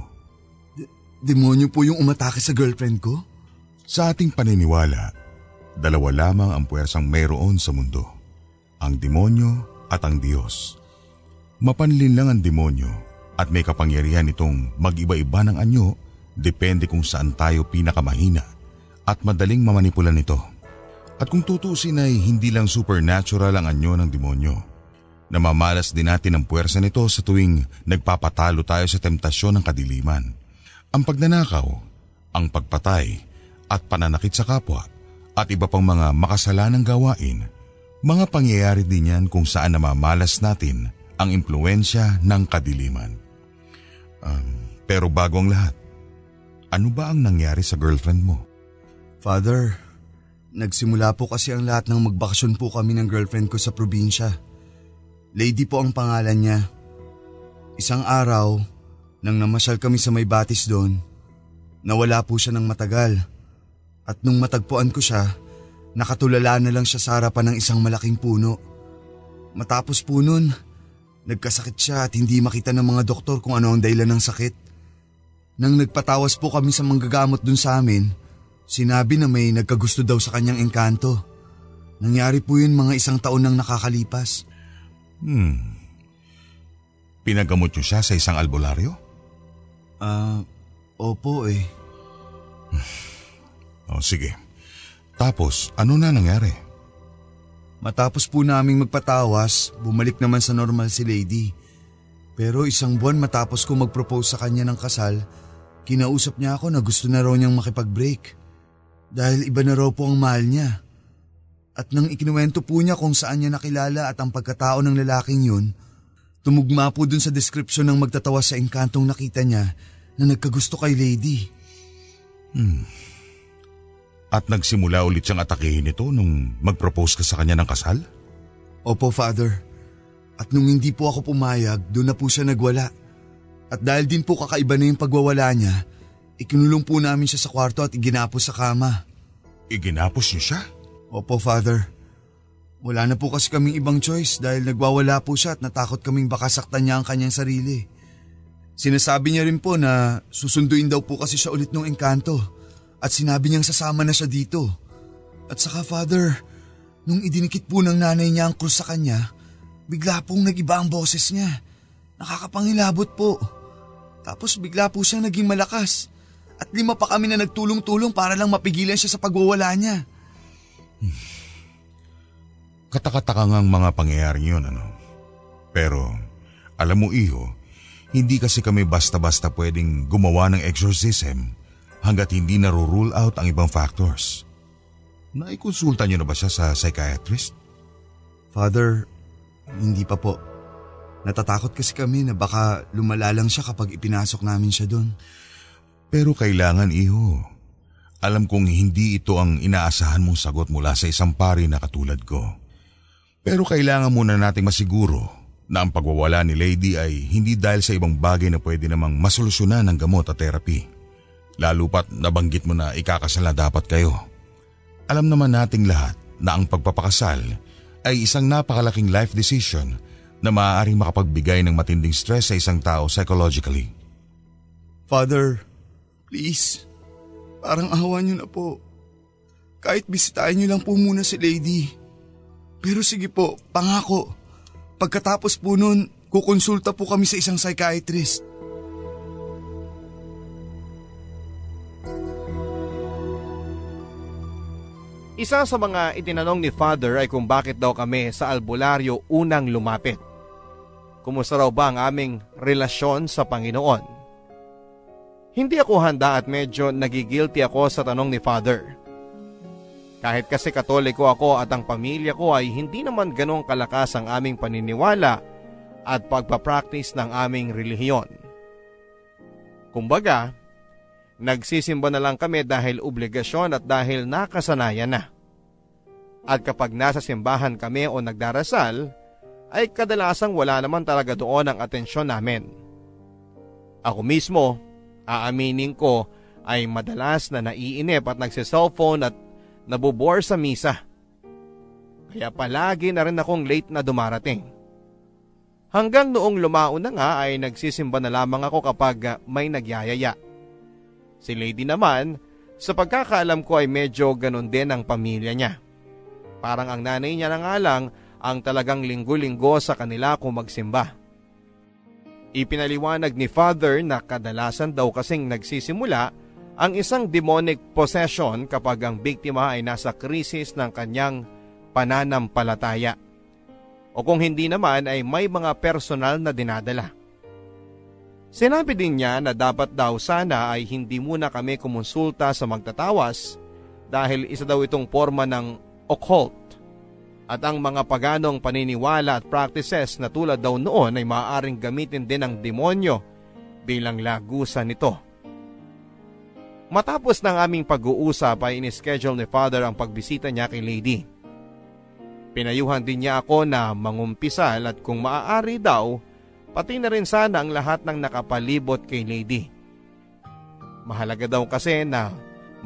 Demonyo po yung umatake sa girlfriend ko? Sa ating paniniwala, dalawa lamang ang puwersang mayroon sa mundo. Ang demonyo at ang Diyos. Mapanlin lang ang demonyo at may kapangyarihan itong mag-iba-iba ng anyo depende kung saan tayo pinakamahina at madaling mamanipula nito. At kung tutusin ay hindi lang supernatural ang anyo ng demonyo. Namamalas din natin ang puwersa nito sa tuwing nagpapatalo tayo sa temptasyon ng kadiliman. Ang pagnanakaw, ang pagpatay at pananakit sa kapwa at iba pang mga makasalanang gawain, mga pangyayari din yan kung saan namamalas natin ang impluensya ng kadiliman. Pero bago ang lahat, ano ba ang nangyari sa girlfriend mo? Father, nagsimula po kasi ang lahat ng magbakasyon po kami ng girlfriend ko sa probinsya. Lady po ang pangalan niya. Isang araw, nang namasyal kami sa may batis doon, nawala po siya ng matagal. At nung matagpuan ko siya, nakatulala na lang siya sa harapan ng isang malaking puno. Matapos po nun, nagkasakit siya at hindi makita ng mga doktor kung ano ang dahilan ng sakit. Nang nagpatawas po kami sa manggagamot dun sa amin, sinabi na may nagkagusto daw sa kanyang engkanto. Nangyari po yun mga 1 taon nang nakakalipas. Pinagamot niyo siya sa isang albularyo? Opo eh. Sige. Tapos, ano na nangyari? Matapos po naming magpatawas, bumalik naman sa normal si Lady. Pero 1 buwan matapos ko mag-propose sa kanya ng kasal, kinausap niya ako na gusto na raw niyang makipag-break. Dahil iba na raw po ang mahal niya. At nang ikinuwento po niya kung saan niya nakilala at ang pagkatao ng lalaking yun, tumugma po dun sa description ng magtatawa sa engkantong nakita niya na nagkagusto kay Lady. At nagsimula ulit siyang atakehin ito nung mag-propose ka sa kanya ng kasal? Opo, Father. At nung hindi po ako pumayag, doon na po siya nagwala. At dahil din po kakaiba na yung pagwawala niya, ikinulong po namin siya sa kwarto at iginapos sa kama. Iginapos niyo siya? Opo, Father. Wala na po kasi kaming ibang choice dahil nagwawala po siya at natakot kaming baka saktan niya ang kanyang sarili. Sinasabi niya rin po na susunduin daw po kasi siya ulit ng engkanto at sinabi niyang sasama na siya dito. At saka, Father, nung idinikit po ng nanay niya ang krus sa kanya, bigla pong nag-iba ang boses niya. Nakakapangilabot po. Tapos bigla po siyang naging malakas. At 5 pa kami na nagtulong-tulong para lang mapigilan siya sa pagwawala niya. Katakataka ngang mga pangyayari yun, ano? Pero, alam mo iho, hindi kasi kami basta-basta pwedeng gumawa ng exorcism hanggat hindi na-rule out ang ibang factors. Naikonsulta niyo na ba siya sa psychiatrist? Father, hindi pa po. Natatakot kasi kami na baka lumala lang siya kapag ipinasok namin siya doon. Pero kailangan iho. Alam kong hindi ito ang inaasahan mong sagot mula sa isang pari na katulad ko. Pero kailangan muna nating masiguro na ang pagwawala ni Lady ay hindi dahil sa ibang bagay na pwede namang masolusyonan ng gamot at therapy. Lalo pat nabanggit mo na ikakasal na dapat kayo. Alam naman nating lahat na ang pagpapakasal ay isang napakalaking life decision na maaaring makapagbigay ng matinding stress sa isang tao psychologically. Father, please. Parang ahawan niyo na po. Kahit bisitahin niyo lang po muna si Lady. Pero sige po, pangako. Pagkatapos po nun, kukonsulta po kami sa isang psychiatrist. Isa sa mga itinanong ni Father ay kung bakit daw kami sa albularyo unang lumapit. Kumusta raw ba ang aming relasyon sa Panginoon? Hindi ako handa at medyo nagigilty ako sa tanong ni Father. Kahit kasi Katoliko ako at ang pamilya ko ay hindi naman ganong kalakas ang aming paniniwala at pagpapractice ng aming relihiyon. Kumbaga, nagsisimba na lang kami dahil obligasyon at dahil nakasanayan na. At kapag nasa simbahan kami o nagdarasal, ay kadalasang wala naman talaga doon ang atensyon namin. Ako mismo, aaminin ko, ay madalas na naiinip at nagsi-cellphone at nabubore sa misa. Kaya palagi na rin akong late na dumarating. Hanggang noong lumao na nga ay nagsisimba na lamang ako kapag may nagyayaya. Si Lady naman, sa pagkakaalam ko ay medyo ganun din ang pamilya niya. Parang ang nanay niya na nga lang ang talagang linggo-linggo sa kanila kung magsimba. Ipinaliwanag ni Father na kadalasan daw kasing nagsisimula ang isang demonic possession kapag ang biktima ay nasa krisis ng kanyang pananampalataya. O kung hindi naman ay may mga personal na dinadala. Sinabi din niya na dapat daw sana ay hindi muna kami kumonsulta sa magtatawas dahil isa daw itong forma ng occult. At ang mga paganong paniniwala at practices na tulad daw noon ay maaaring gamitin din ng demonyo bilang lagusan nito. Matapos ng aming pag-uusap ay inischedule ni Father ang pagbisita niya kay Lady. Pinayuhan din niya ako na mangumpisal at kung maaari daw, pati na rin sana ang lahat ng nakapalibot kay Lady. Mahalaga daw kasi na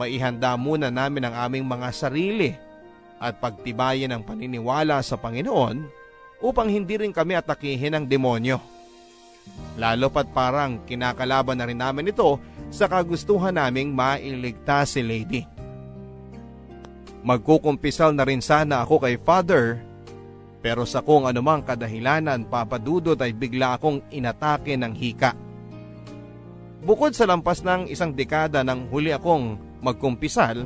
maihanda muna namin ang aming mga sarili at pagtibayin ang paniniwala sa Panginoon upang hindi rin kami atakihin ng demonyo. Lalo pat parang kinakalaban na rin namin ito sa kagustuhan naming mailigtas si Lady. Magkukumpisal na rin sana ako kay Father, pero sa kung anumang kadahilanan papadudot ay bigla akong inatake ng hika. Bukod sa lampas ng 1 dekada nang huli akong magkumpisal,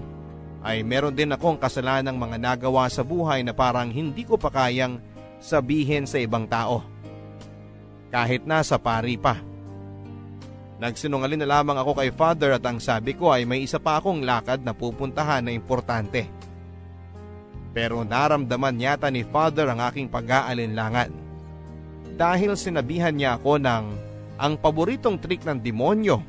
ay meron din akong kasalanang mga nagawa sa buhay na parang hindi ko pa kayang sabihin sa ibang tao. Kahit nasa pari pa. Nagsinungaling na lamang ako kay Father at ang sabi ko ay may isa pa akong lakad na pupuntahan na importante. Pero naramdaman yata ni Father ang aking pag-aalinlangan. Dahil sinabihan niya ako ng ang paboritong trick ng demonyo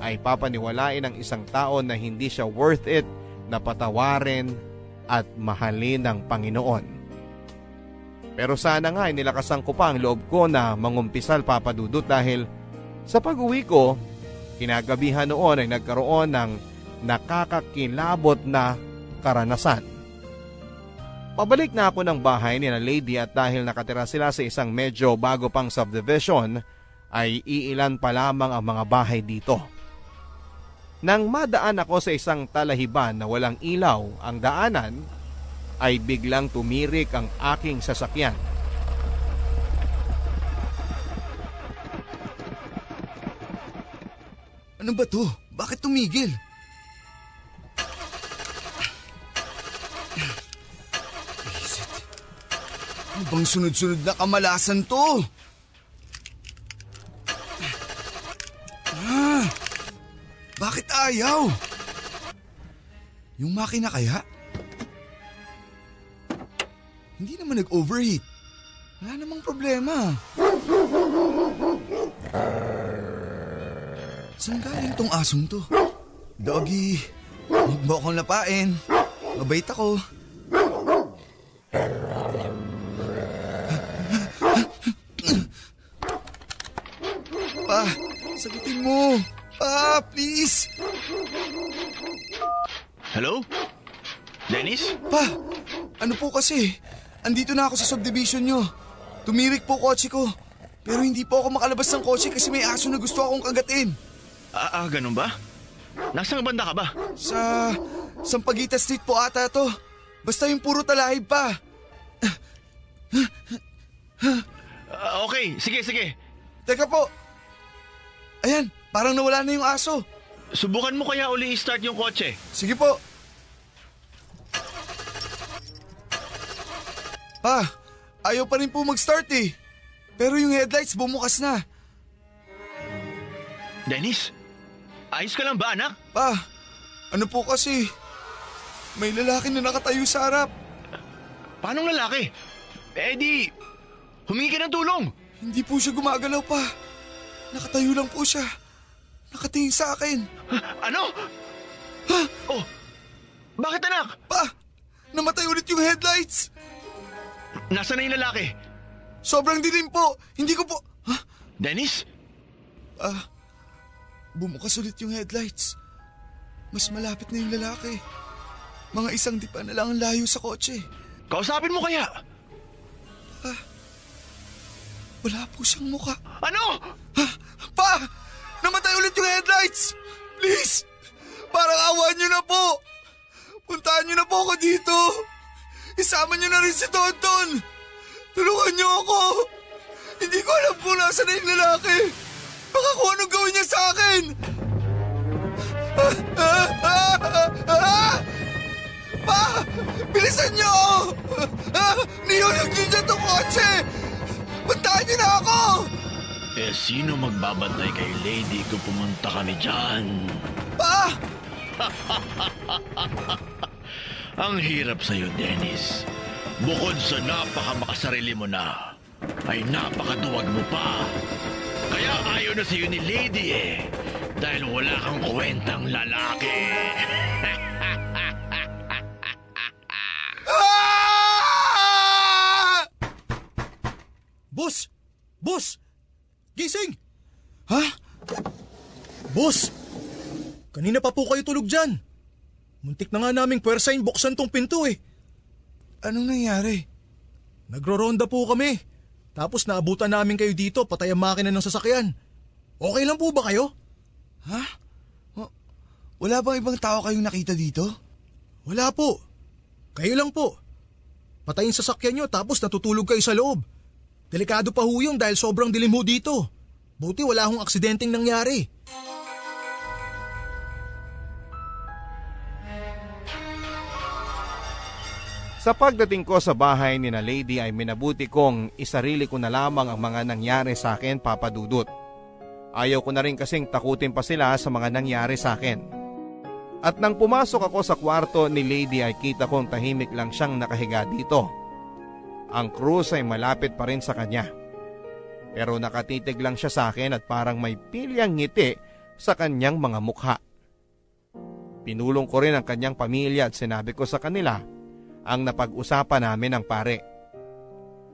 ay papaniwalain ng isang tao na hindi siya worth it na patawarin at mahalin ng Panginoon. Pero sana nga ay nilakasan ko pa ang loob ko na mangumpisal, Papa Dudut, dahil sa pag-uwi ko, kinagabihan noon ay nagkaroon ng nakakakilabot na karanasan. Pabalik na ako ng bahay ni na Lady at dahil nakatira sila sa isang medyo bago pang subdivision ay iilan pa lamang ang mga bahay dito. Nang madaan ako sa isang talahiban na walang ilaw ang daanan ay biglang tumirik ang aking sasakyan. Ano ba to? Bakit tumigil? Ano bang sunod-sunod na kamalasan to? Bakit ayaw? Yung makina kaya? Hindi naman nag-overheat. Wala namang problema. Saan galing tong asong to? Doggy, huwag mo akong lapain. Mabait ako. Pa, sagutin mo. Pa, please. Hello? Dennis? Pa, ano po kasi? Andito na ako sa subdivision nyo. Tumirik po kotse ko. Pero hindi po ako makalabas ng kotse kasi may aso na gusto akong kagatin. Ganun ba? Nasaan banda ka ba? Sa Sampaguita Street po ata to. Basta yung puro talahib pa. Okay, sige. Teka po. Ayan, parang nawala na yung aso. Subukan mo kaya uli i-start yung kotse. Sige po. Pa, ayaw pa rin po mag-start eh. Pero yung headlights bumukas na. Dennis, ayos ka lang ba, anak? Pa, ano po kasi? May lalaki na nakatayo sa harap. Paanong lalaki? Di, humingi ka ng tulong. Hindi po siya gumagalaw pa. Nakatayo lang po siya. Nakatingin sa akin. Ano? Oh, bakit anak? Pa, namatay ulit yung headlights. Nasaan na yung lalaki? Sobrang dilim po. Hindi ko po... Dennis? Bumukas ulit yung headlights. Mas malapit na yung lalaki. Mga isang dipa na lang ang layo sa kotse. Kausapin mo kaya? Wala po siyang muka. Ano? Pa! Namatay ulit yung headlights! Please! Parang awan niyo na po! Puntahan niyo na po ako dito! Isama niyo na rin si Tonton! Tulungan niyo ako! Hindi ko alam kung nasa na yung lalaki! Baka kung anong gawin niya sa akin! Pa! Bilisan niyo! Niyulog niyo dyan itong kotse! Puntahan niyo na ako! Sino magbabantay kay Lady kung pumunta kami dyan? Pa! Ang hirap sa'yo, Dennis. Bukod sa napakamakasarili mo na, ay napakaduwag mo pa. Kaya ayaw na sa'yo ni Lady dahil wala kang kwentang lalaki. Boss! Boss! Gising! Ha? Boss! Kanina pa po kayo tulog dyan. Muntik na nga naming pwersahin buksan tong pinto eh. Anong nangyari? Nagro-ronda po kami. Tapos naabutan namin kayo dito patay ang makina ng sasakyan. Okay lang po ba kayo? Ha? Wala bang ibang tao kayong nakita dito? Wala po. Kayo lang po. Patay yung sasakyan nyo tapos natutulog kayo sa loob. Delikado pa ho yun dahil sobrang dilim ho dito. Buti wala hong aksidenteng nangyari. Sa pagdating ko sa bahay ni na Lady ay minabuti kong isarili ko na lamang ang mga nangyari sa akin, Papa Dudut. Ayaw ko na rin kasing takutin pa sila sa mga nangyari sa akin. At nang pumasok ako sa kwarto ni Lady ay kita kong tahimik lang siyang nakahiga dito. Ang krus ay malapit pa rin sa kanya. Pero nakatitig lang siya sa akin at parang may pilyang ngiti sa kanyang mga mukha. Pinulong ko rin ang kanyang pamilya at sinabi ko sa kanila ang napag-usapan namin ng pare.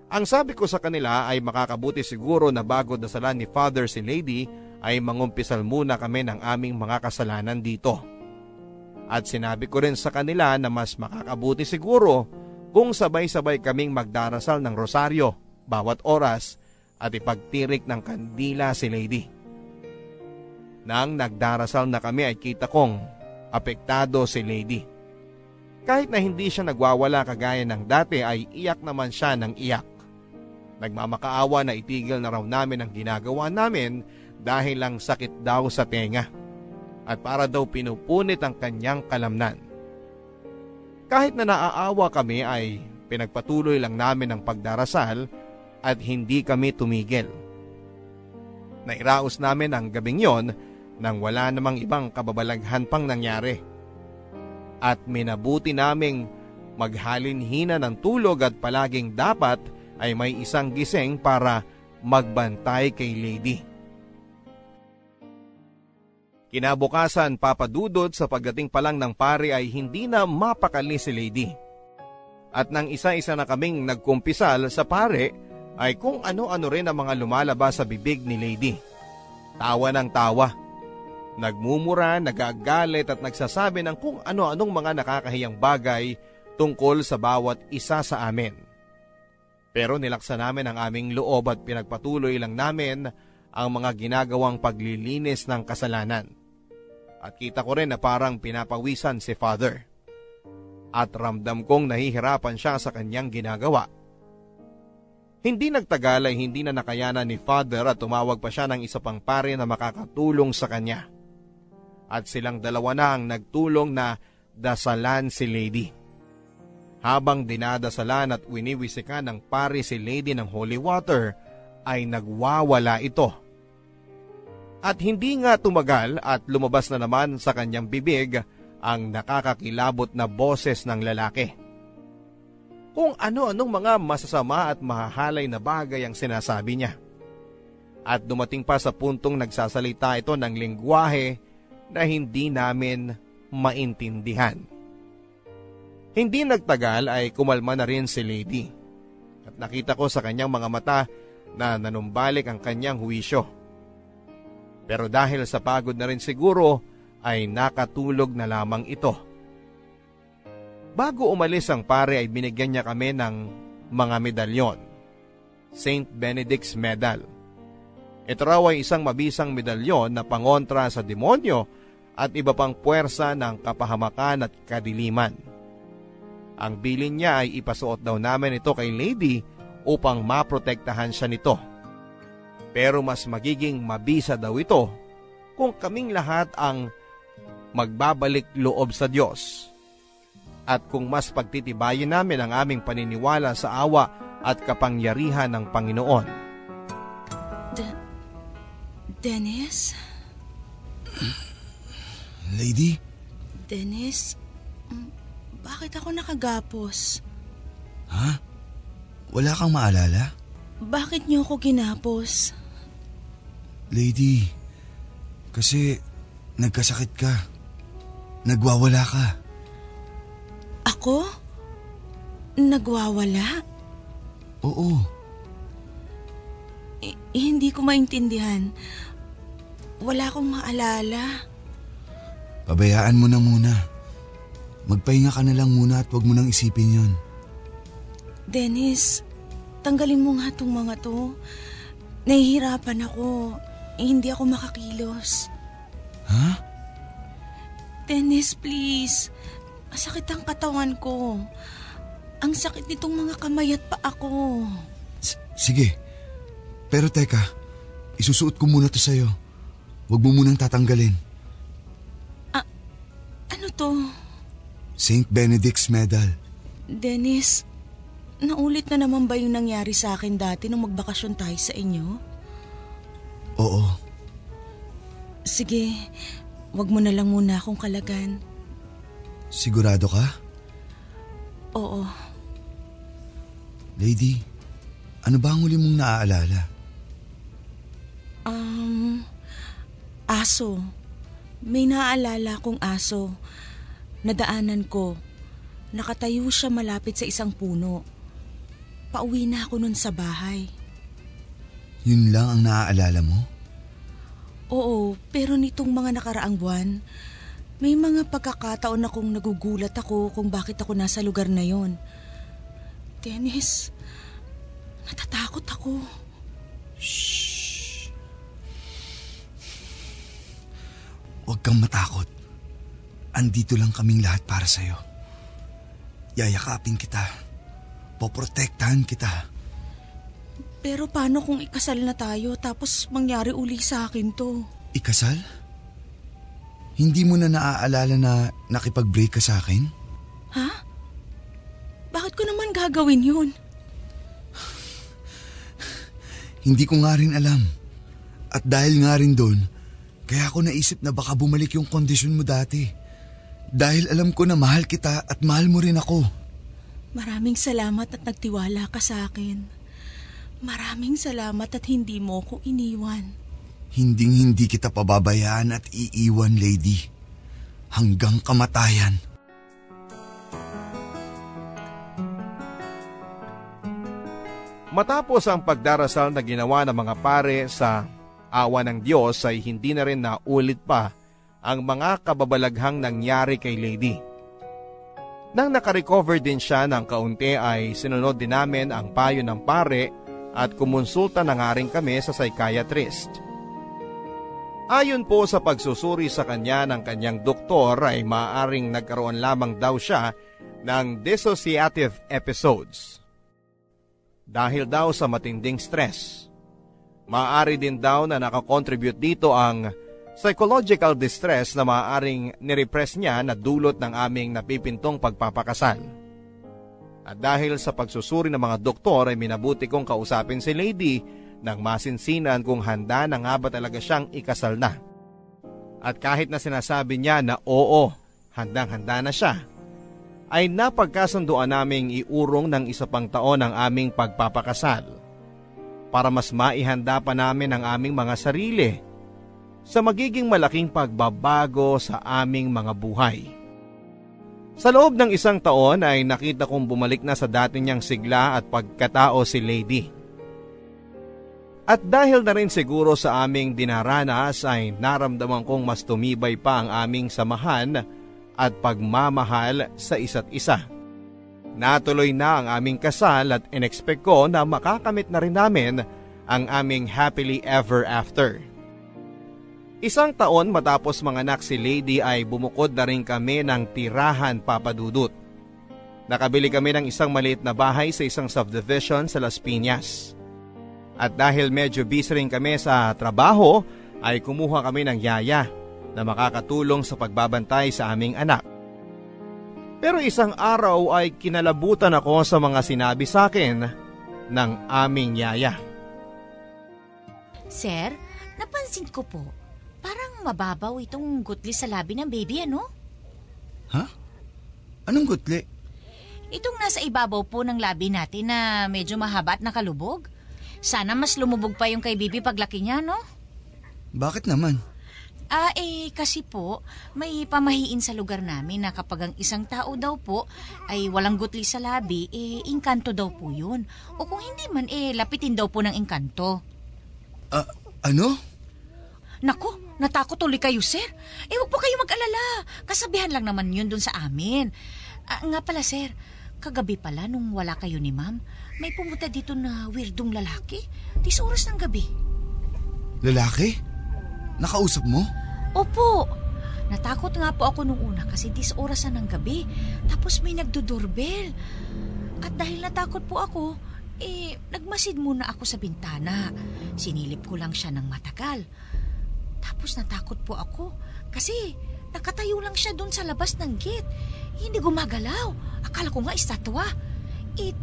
Ang sabi ko sa kanila ay makakabuti siguro na bago dasalan ni Father si Lady ay mangumpisal muna kami ng aming mga kasalanan dito. At sinabi ko rin sa kanila na mas makakabuti siguro kung sabay-sabay kaming magdarasal ng rosaryo bawat oras at ipagtirik ng kandila si Lady. Nang nagdarasal na kami ay kita kong apektado si Lady. Kahit na hindi siya nagwawala kagaya ng dati ay iyak naman siya ng iyak. Nagmamakaawa na itigil na raw namin ang ginagawa namin dahil lang sakit daw sa tenga at para daw pinupunit ang kanyang kalamnan. Kahit na naaawa kami ay pinagpatuloy lang namin ang pagdarasal at hindi kami tumigil. Nairaos namin ang gabing yon nang wala namang ibang kababalaghan pang nangyari. At minabuti naming maghalinhina ng tulog at palaging dapat ay may isang gising para magbantay kay Lady. Kinabukasan, papadudod, sa pagdating pa lang ng pare ay hindi na mapakali si Lady. At nang isa-isa na kaming nagkumpisal sa pare ay kung ano-ano rin ang mga lumalabas sa bibig ni Lady. Tawa ng tawa. Nagmumura, nagagalit at nagsasabi ng kung ano-anong mga nakakahiyang bagay tungkol sa bawat isa sa amin. Pero nilaksa namin ang aming loob at pinagpatuloy lang namin ang mga ginagawang paglilinis ng kasalanan. At kita ko rin na parang pinapawisan si Father. At ramdam kong nahihirapan siya sa kanyang ginagawa. Hindi nagtagal ay hindi na nakayanan ni Father at tumawag pa siya ng isa pang pare na makakatulong sa kanya. At silang dalawa na ang nagtulong na dasalan si Lady. Habang dinadasalan at winiwisikan ng pare si Lady ng holy water, ay nagwawala ito. At hindi nga tumagal at lumabas na naman sa kanyang bibig ang nakakakilabot na boses ng lalaki. Kung ano-anong mga masasama at mahahalay na bagay ang sinasabi niya. At dumating pa sa puntong nagsasalita ito ng lengguwahe na hindi namin maintindihan. Hindi nagtagal ay kumalma na rin si Lady. At nakita ko sa kanyang mga mata na nanumbalik ang kanyang huwisyo. Pero dahil sa pagod na rin siguro ay nakatulog na lamang ito. Bago umalis ang pare ay binigyan niya kami ng mga medalyon. St. Benedict's Medal. Ito raw ay isang mabisang medalyon na pangontra sa demonyo at iba pang puwersa ng kapahamakan at kadiliman. Ang bilin niya ay ipasuot daw namin ito kay Lady upang maprotektahan siya nito. Pero mas magiging mabisa daw ito kung kaming lahat ang magbabalik loob sa Diyos. At kung mas pagtitibayin namin ang aming paniniwala sa awa at kapangyarihan ng Panginoon. Dennis? Lady? Dennis, bakit ako nakagapos? Ha? Wala kang maalala? Bakit niyo ako ginapos? Lady, kasi nagkasakit ka. Nagwawala ka. Ako? Nagwawala? Oo. Hindi ko maintindihan. Wala akong maalala. Pabayaan mo na muna. Magpahinga ka na lang muna at huwag mo nang isipin yon. Dennis, tanggalin mo nga itong mga to. Nahihirapan ako. Hindi ako makakilos. Ha? Dennis, please. Masakit ang katawan ko. Ang sakit nitong mga kamay at paa ko. Sige. Pero teka, isusuot ko muna to sa'yo. Huwag mo munang tatanggalin. Ano to? St. Benedict's Medal. Dennis, naulit na naman ba yung nangyari sa akin dati nung magbakasyon tayo sa inyo? Oo. Sige, wag mo na lang muna akong kalagan. Sigurado ka? Oo. Lady, ano ba ang huli mong naaalala? Aso. May naaalala kong aso. Nadaanan ko. Nakatayo siya malapit sa isang puno. Pauwi na ako nun sa bahay. Yun lang ang naaalala mo? Oo, pero nitong mga nakaraang buwan, may mga pagkakataon akong nagugulat ako kung bakit ako nasa lugar na yon. Dennis, natatakot ako. Shh! Huwag kang matakot. Andito lang kaming lahat para sa'yo. Yayakapin kita. Poprotektahan kita. Pero paano kung ikasal na tayo tapos mangyari uli sa akin to? Ikasal? Hindi mo na naaalala na nakipag-break ka sa akin? Ha? Bakit ko naman gagawin yun? Hindi ko nga rin alam. At dahil nga rin doon, kaya ako naisip na baka bumalik yung kondisyon mo dati. Dahil alam ko na mahal kita at mahal mo rin ako. Maraming salamat at nagtiwala ka sa akin. Maraming salamat at hindi mo ko iniwan. Hinding-hindi kita pababayaan at iiwan, lady. Hanggang kamatayan. Matapos ang pagdarasal na ginawa ng mga pare sa awa ng Diyos ay hindi na rin naulit pa ang mga kababalaghang nangyari kay Lady. Nang nakarecover din siya ng kaunti ay sinunod din namin ang payo ng pare at kumonsulta na nga rin kami sa psychiatrist. Ayon po sa pagsusuri sa kanya ng kanyang doktor ay maaaring nagkaroon lamang daw siya ng dissociative episodes. Dahil daw sa matinding stress. Maaari din daw na nakakontribute dito ang psychological distress na maaaring nirepress niya na dulot ng aming napipintong pagpapakasal. At dahil sa pagsusuri ng mga doktor ay minabuti kong kausapin si Lady nang masinsinan kung handa na nga ba talaga siyang ikasal na. At kahit na sinasabi niya na oo, handang-handa na siya, ay napagkasunduan naming iurong ng isa pang taon ang aming pagpapakasal para mas maihanda pa namin ang aming mga sarili sa magiging malaking pagbabago sa aming mga buhay. Sa loob ng isang taon ay nakita kong bumalik na sa dati niyang sigla at pagkatao si Lady. At dahil na rin siguro sa aming dinaranas ay naramdaman kong mas tumibay pa ang aming samahan at pagmamahal sa isa't isa. Natuloy na ang aming kasal at inexpect ko na makakamit na rin namin ang aming happily ever after. Isang taon matapos manganak si Lady ay bumukod na rin kami ng tirahan, Papa Dudut. Nakabili kami ng isang maliit na bahay sa isang subdivision sa Las Piñas. At dahil medyo busy rin kami sa trabaho ay kumuha kami ng yaya na makakatulong sa pagbabantay sa aming anak. Pero isang araw ay kinalabutan ako sa mga sinabi sa akin ng aming yaya. Sir, napansin ko po, parang mababaw itong gutli sa labi ng baby, ano? Ha? Anong gutli? Itong nasa ibabaw po ng labi natin na medyo mahaba at nakalubog. Sana mas lumubog pa yung kay baby paglaki niya, no? Bakit naman? Kasi po, may pamahiin sa lugar namin na kapag ang isang tao daw po ay walang gutli sa labi, engkanto daw po yun. O kung hindi man, lapitin daw po ng engkanto. Ano? Naku, natakot ulit kayo, sir. Huwag po kayo mag-alala. Kasabihan lang naman yun dun sa amin. Nga pala, sir, kagabi pala nung wala kayo ni ma'am, may pumunta dito na weirdong lalaki. 10 oras ng gabi. Lalaki? Nakausap mo? Opo. Natakot nga po ako nung una kasi 10 oras na ng gabi. Tapos may nagdodoorbell. At dahil natakot po ako, nagmasid muna ako sa bintana. Sinilip ko lang siya ng matagal. Tapos natakot po ako kasi nakatayo lang siya doon sa labas ng gate. Hindi gumagalaw. Akala ko nga estatwa.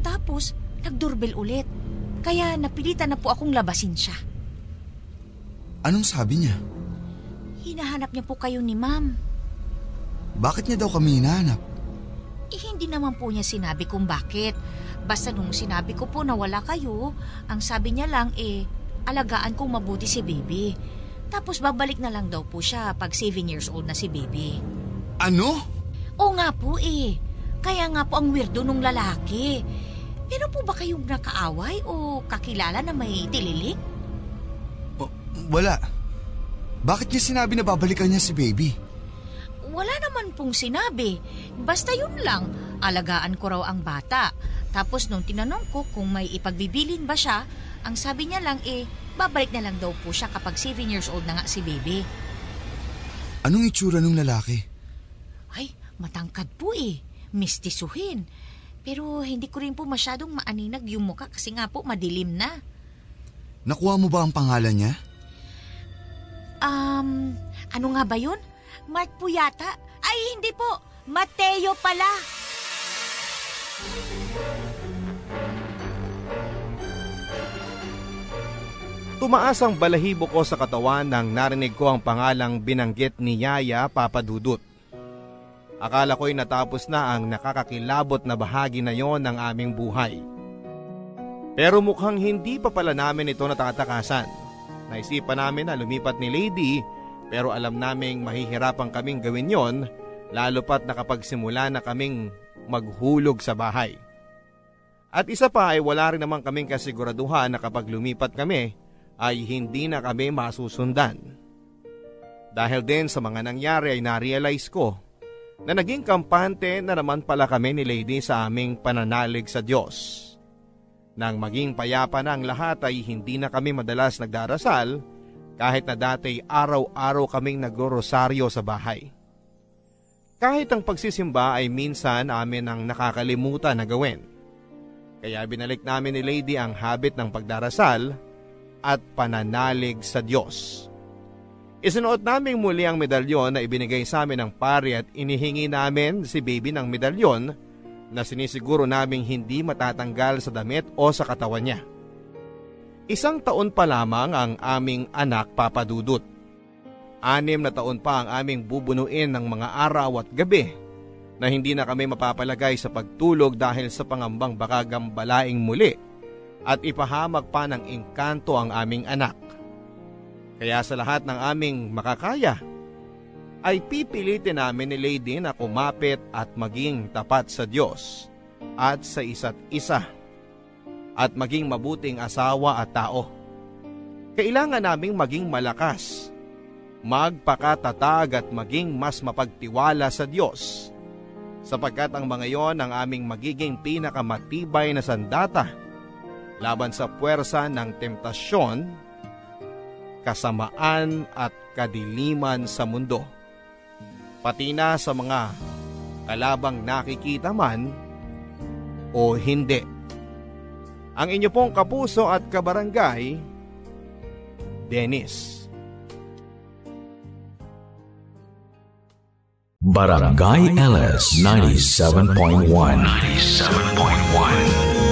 Tapos nagdoorbell ulit. Kaya napilitan na po akong labasin siya. Anong sabi niya? Hinahanap niya po kayo ni ma'am. Bakit niya daw kami hinahanap? Hindi naman po niya sinabi kung bakit. Basta nung sinabi ko po na wala kayo, ang sabi niya lang alagaan kong mabuti si baby. Tapos babalik na lang daw po siya pag 7 years old na si baby. Ano? Oo nga po Kaya nga po ang weirdo nung lalaki. Pero po ba kayong nakaaway o kakilala na may tililing? Wala. Bakit niya sinabi na babalikan niya si baby? Wala naman pong sinabi. Basta yun lang, alagaan ko raw ang bata. Tapos nung tinanong ko kung may ipagbibilin ba siya, ang sabi niya lang babalik na lang daw po siya kapag 7 years old na nga si baby. Anong itsura ng lalaki? Ay, matangkad po mistisuhin. Pero hindi ko rin po masyadong maaninag yung mukha kasi nga po madilim na. Nakuha mo ba ang pangalan niya? Ano nga ba yun? Mark po yata. Ay, hindi po. Mateo pala. Tumaas ang balahibo ko sa katawan nang narinig ko ang pangalang binanggit ni Yaya Papadudut. Akala ko'y natapos na ang nakakakilabot na bahagi na yon ng aming buhay. Pero mukhang hindi pa pala namin ito natatakasan. Naisipan namin na lumipat ni Lady pero alam naming mahihirapan kaming gawin yon lalo pat nakapagsimula na kaming maghulog sa bahay. At isa pa ay wala rin naman kaming kasiguraduhan na kapag lumipat kami ay hindi na kami masusundan. Dahil din sa mga nangyari ay na-realize ko na naging kampante na naman pala kami ni Lady sa aming pananalig sa Diyos. Nang maging payapa na ang lahat ay hindi na kami madalas nagdarasal kahit na dati araw-araw kaming nagro-rosaryo sa bahay. Kahit ang pagsisimba ay minsan amin ang nakakalimutan na gawin. Kaya binalik namin ni Lady ang habit ng pagdarasal at pananalig sa Diyos. Isinuot namin muli ang medalyon na ibinigay sa amin ng pari at inihingi namin si baby ng medalyon na sinisiguro naming hindi matatanggal sa damit o sa katawan niya. 1 taon pa lamang ang aming anak Papadudut. 6 na taon pa ang aming bubunuin ng mga araw at gabi na hindi na kami mapapalagay sa pagtulog dahil sa pangambang baka gambalaing muli at ipahamak pa ng engkanto ang aming anak. Kaya sa lahat ng aming makakaya, ay pipilitin namin ni Lady na kumapit at maging tapat sa Diyos at sa isa't isa at maging mabuting asawa at tao. Kailangan naming maging malakas, magpakatatag at maging mas mapagtiwala sa Diyos sapagkat ang mga yon ang aming magiging pinakamatibay na sandata laban sa puwersa ng temptasyon, kasamaan at kadiliman sa mundo. Pati na sa mga kalabang nakikita man o hindi. Ang inyo pong kapuso at kabarangay, Dennis. Barangay LS 97.1 97.1